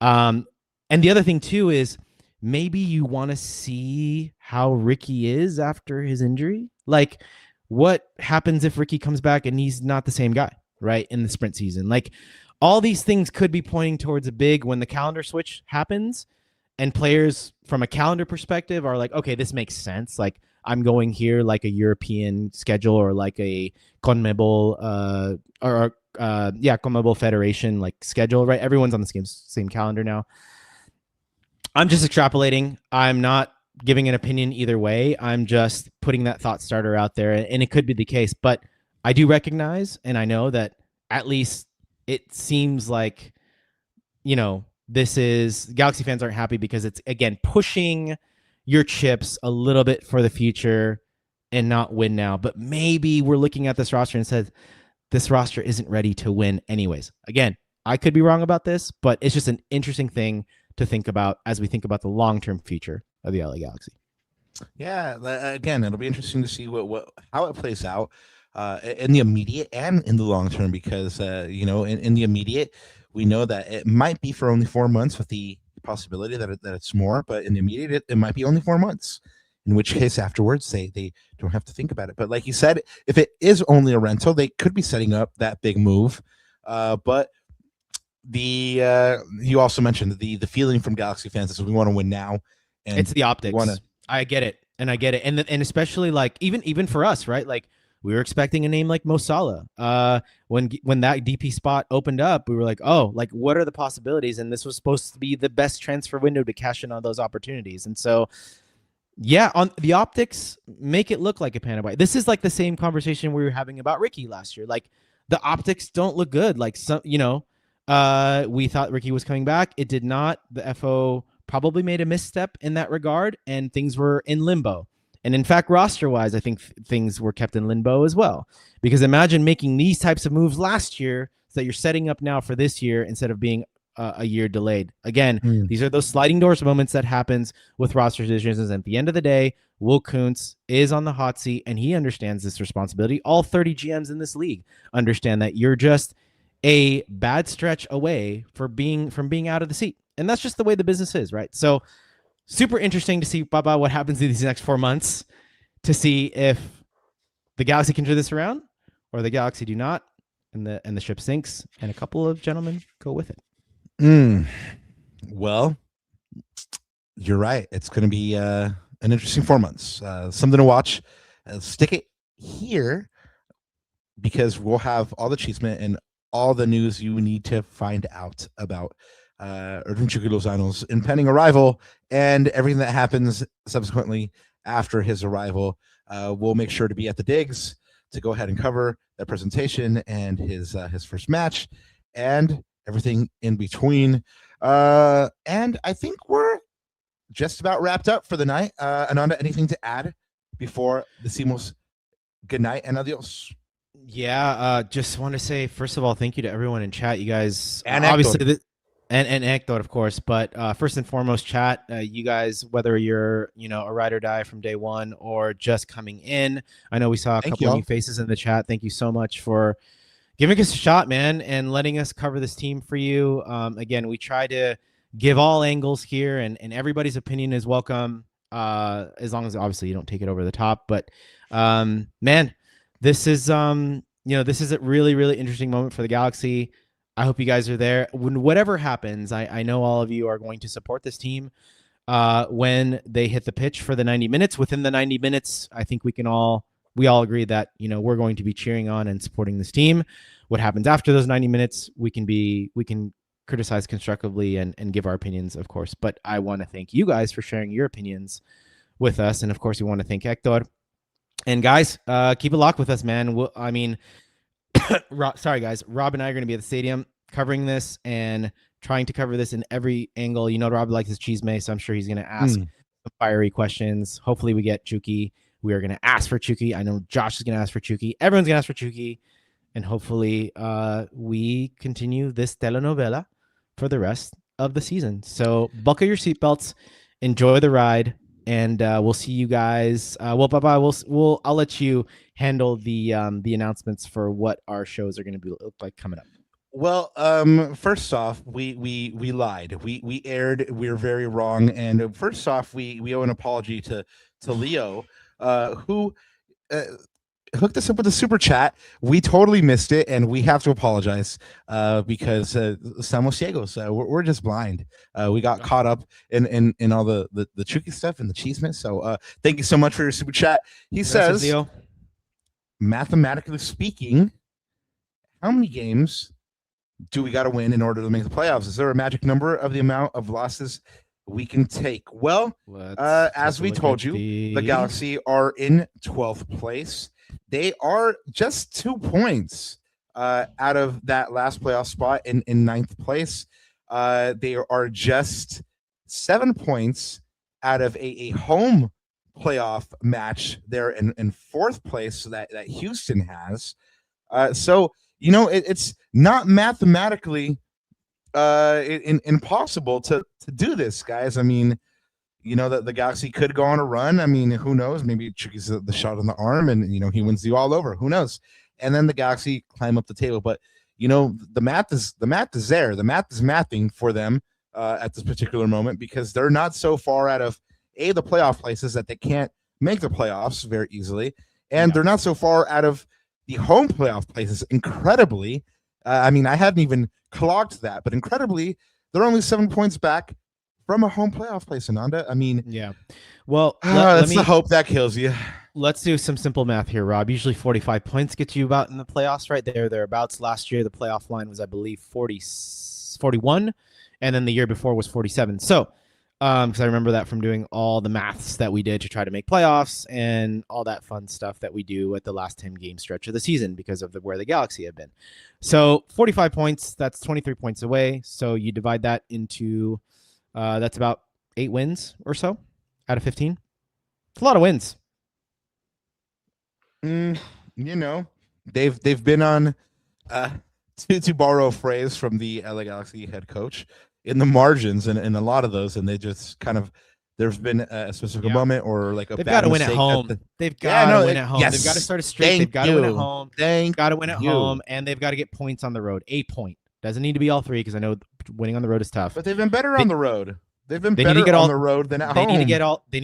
And the other thing too is, maybe you want to see how Ricky is after his injury. What happens if Ricky comes back and he's not the same guy, right, in the sprint season? All these things could be pointing towards when the calendar switch happens and players from a calendar perspective are okay, this makes sense. I'm going here a European schedule or a CONMEBOL CONMEBOL Federation schedule, right? Everyone's on the same calendar now. I'm just extrapolating. I'm not giving an opinion either way. I'm just putting that thought starter out there, and it could be the case. But I do recognize, and I know that at least it seems this is, Galaxy fans aren't happy because it's, again, pushing your chips a little bit for the future and not win now. But maybe we're looking at this roster and says this roster isn't ready to win anyways. Again, I could be wrong about this, but it's just an interesting thing to think about as we think about the long-term future of the LA Galaxy. Yeah, again, it'll be interesting to see how it plays out in the immediate and in the long term, because in the immediate, we know that it might be for only 4 months, with the possibility that it's more, but in the immediate, it might be only 4 months, in which case afterwards they don't have to think about it. But like you said, if it is only a rental, they could be setting up that big move. But you also mentioned the feeling from Galaxy fans is we want to win now, and it's the optics. I get it, and especially even for us, right? We were expecting a name like Mo Salah. When that DP spot opened up, we were like, oh, like what are the possibilities? And this was supposed to be the best transfer window to cash in on those opportunities. And so, yeah, on the optics, make it look like a panda buy. This is like the same conversation we were having about Ricky last year. Like the optics don't look good. Like some, we thought Ricky was coming back. It did not. The FO probably made a misstep in that regard, and things were in limbo. And in fact, roster-wise, I think things were kept in limbo as well. Because imagine making these types of moves last year so that you're setting up now for this year instead of being a year delayed. Again, these are those sliding doors moments that happens with roster decisions. And at the end of the day, Will Kuntz is on the hot seat, and he understands this responsibility. All 30 GMs in this league understand that you're just a bad stretch away from being out of the seat. And that's just the way the business is, right? So super interesting to see, Baba, what happens in these next 4 months to see if the Galaxy can turn this around or the Galaxy do not, and the ship sinks, and a couple of gentlemen go with it. Well, you're right. It's going to be an interesting 4 months. Something to watch. Stick it here because we'll have all the achievement and all the news you need to find out about Chucky Lozano's impending arrival and everything that happens subsequently after his arrival. We'll make sure to be at the digs to go ahead and cover that presentation and his first match and everything in between. And I think we're just about wrapped up for the night. Ananda, anything to add before decimos good night and adios? Yeah, just want to say, first of all, thank you to everyone in chat. You guys, and obviously, and Hector, of course, but first and foremost, chat, you guys, whether you're, a ride or die from day one or just coming in, I know we saw a couple of new faces in the chat. Thank you so much for giving us a shot, man, and letting us cover this team for you. Again, we try to give all angles here, and everybody's opinion is welcome, as long as obviously you don't take it over the top. But man, this is this is a really, really interesting moment for the Galaxy. I hope you guys are there. When whatever happens, I know all of you are going to support this team when they hit the pitch for the 90 minutes. Within the 90 minutes, I think we all agree that we're going to be cheering on and supporting this team. What happens after those 90 minutes, we can criticize constructively and give our opinions, of course. But I want to thank you guys for sharing your opinions with us, and of course, we want to thank Hector. And guys, keep it locked with us, man. Sorry, guys. Rob and I are going to be at the stadium covering this and trying to cover this in every angle. Rob likes his cheese may, so I'm sure he's going to ask some fiery questions. Hopefully, we get Chucky. We are going to ask for Chucky. I know Josh is going to ask for Chucky. Everyone's going to ask for Chucky. And hopefully, we continue this telenovela for the rest of the season. So buckle your seatbelts, enjoy the ride. And we'll see you guys. Bye-bye. I'll let you handle the announcements for what our shows are going to look like coming up. Well, first off, we lied. We aired. We're very wrong. And first off, we owe an apology to Leo, who hooked us up with a super chat. We totally missed it, and we have to apologize because estamos ciegos. We're just blind. We got caught up in all the Chucky stuff and the cheeseman. So thank you so much for your super chat. He says, Leo, mathematically speaking, how many games do we got to win in order to make the playoffs? Is there a magic number of the amount of losses we can take? Well, as we told you, the Galaxy are in 12th place. They are just 2 points out of that last playoff spot in 9th place. They are just 7 points out of a home playoff match there in 4th place that Houston has. So, it's not mathematically impossible to do this, guys. I mean, the Galaxy could go on a run. I mean, who knows? Maybe Chucky's the shot on the arm and, he wins you all over. Who knows? And then the Galaxy climb up the table. But, the math is there. The math is mathing for them at this particular moment because they're not so far out of, the playoff places that they can't make the playoffs very easily. And they're not so far out of the home playoff places, incredibly. I mean, I hadn't even clocked that, but incredibly, they're only 7 points back from a home playoff place, Ananda. I mean, yeah. Well, that's the hope that kills you. let's do some simple math here, Rob. Usually 45 points get you about in the playoffs, right? Thereabouts. Last year, the playoff line was, I believe, 41, and then the year before was 47. So, because I remember that from doing all the maths that we did to try to make playoffs and all that fun stuff that we do at the last 10 game stretch of the season because of where the Galaxy have been. So 45 points, that's 23 points away. So you divide that into, that's about 8 wins or so out of 15. It's a lot of wins. You know, they've been on, to borrow a phrase from the LA Galaxy head coach, in the margins and in a lot of those, and they just kind of, there's been a specific moment or like a They've bad got to win at mistake home. They've got to win at home. Yes. They've got to start a streak. Thank They've got to win at you. home. They've got to win at home, and they've got to get points on the road. A point. Doesn't need to be all 3 because I know winning on the road is tough. But they've been better on the road. They've been they better need to get on the road than at home. They need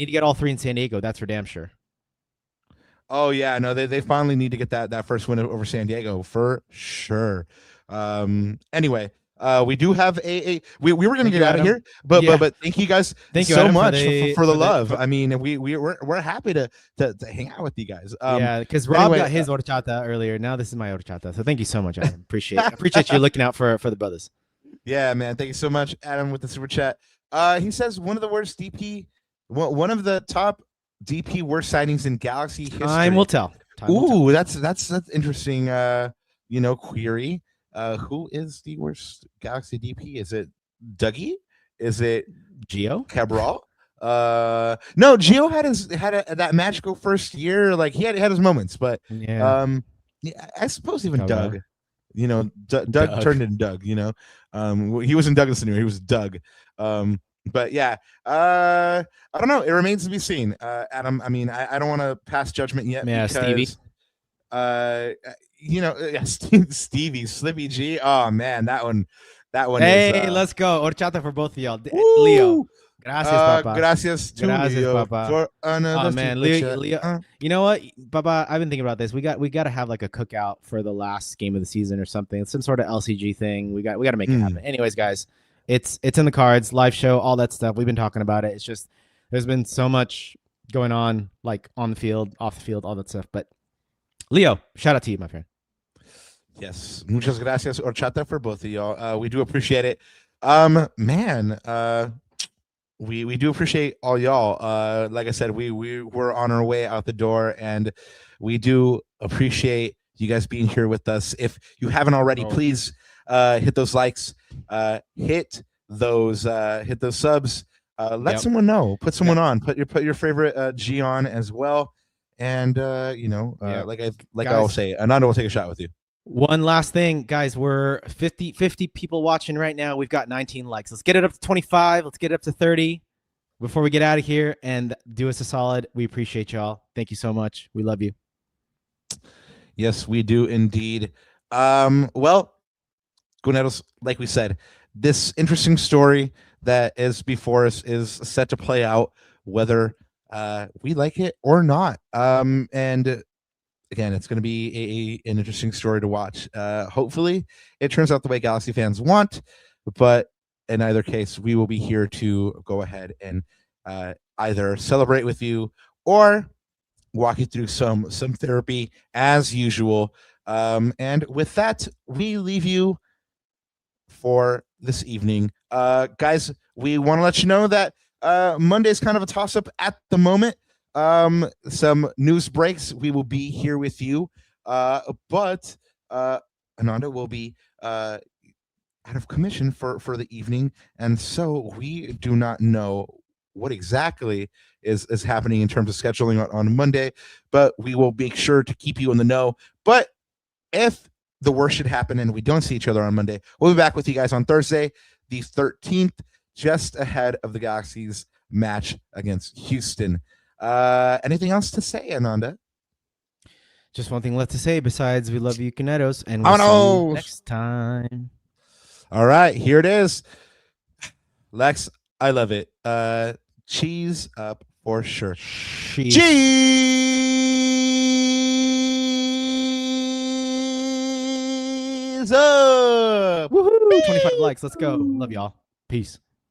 to get all 3 in San Diego. That's for damn sure. Oh yeah, no, they finally need to get that first win over San Diego for sure. Anyway, we do have we were going to get out of here, but thank you guys so much for the love. I mean, we're happy to hang out with you guys. Yeah, because Rob got his horchata earlier. Now this is my horchata. So thank you so much, Adam. Appreciate you looking out for the brothers. Yeah, man. Thank you so much, Adam, with the super chat. He says one of the worst DP, one of the top DP worst signings in Galaxy history. Time will tell. That's interesting. Query. Who is the worst Galaxy DP? Is it Dougie? Is it Gio Cabral? No, Gio had that magical first year. Like he had his moments, but yeah, I suppose even Doug. Doug turned into Doug. He wasn't Doug this year. He was Doug. But yeah, I don't know. It remains to be seen. Adam, I mean, I don't want to pass judgment yet. Yeah, because, Stevie. Stevie, Slippy G. Oh man, that one. Hey, let's go. Horchata for both of y'all. Leo. Gracias, Papa. Gracias Leo, Papa. for another. Oh man, Leo. You know what, Papa? I've been thinking about this. We got to have like a cookout for the last game of the season or something. Some sort of LCG thing. We got to make it happen. Anyways, guys, it's in the cards. Live show, all that stuff. We've been talking about it. It's just there's been so much going on, like on the field, off the field, all that stuff. But Leo, shout out to you, my friend. Yes, muchas gracias, horchata, for both of y'all. We do appreciate it. Man, we do appreciate all y'all. Like I said, we were on our way out the door, and we do appreciate you guys being here with us. If you haven't already, please hit those likes, hit those subs. Let someone know. Put someone on. Put your favorite G on as well. And like I will say, Ananda will take a shot with you. One last thing, guys. We're 50 people watching right now. We've got 19 likes. Let's get it up to 25. Let's get it up to 30 before we get out of here, and do us a solid. We appreciate y'all. Thank you so much. We love you. Yes, we do indeed. Well, Guneros, like we said, this interesting story that is before us is set to play out, whether we like it or not. And again, it's going to be an interesting story to watch. Hopefully, it turns out the way Galaxy fans want, but in either case, we will be here to go ahead and either celebrate with you or walk you through some therapy as usual. And with that, we leave you for this evening. Guys, we want to let you know that Monday is kind of a toss-up at the moment. Some news breaks, we will be here with you, but Ananda will be out of commission for the evening, and so we do not know what exactly is happening in terms of scheduling on Monday, but we will make sure to keep you in the know. But if the worst should happen and we don't see each other on Monday, we'll be back with you guys on Thursday, the 13th, just ahead of the Galaxy's match against Houston. Anything else to say, Ananda? Just one thing left to say besides we love you, Canetos, and we'll see you next time. All right, here it is. Lex, I love it. Cheese up for sure. Cheese up. Woohoo! 25 likes. Let's go. Love y'all. Peace.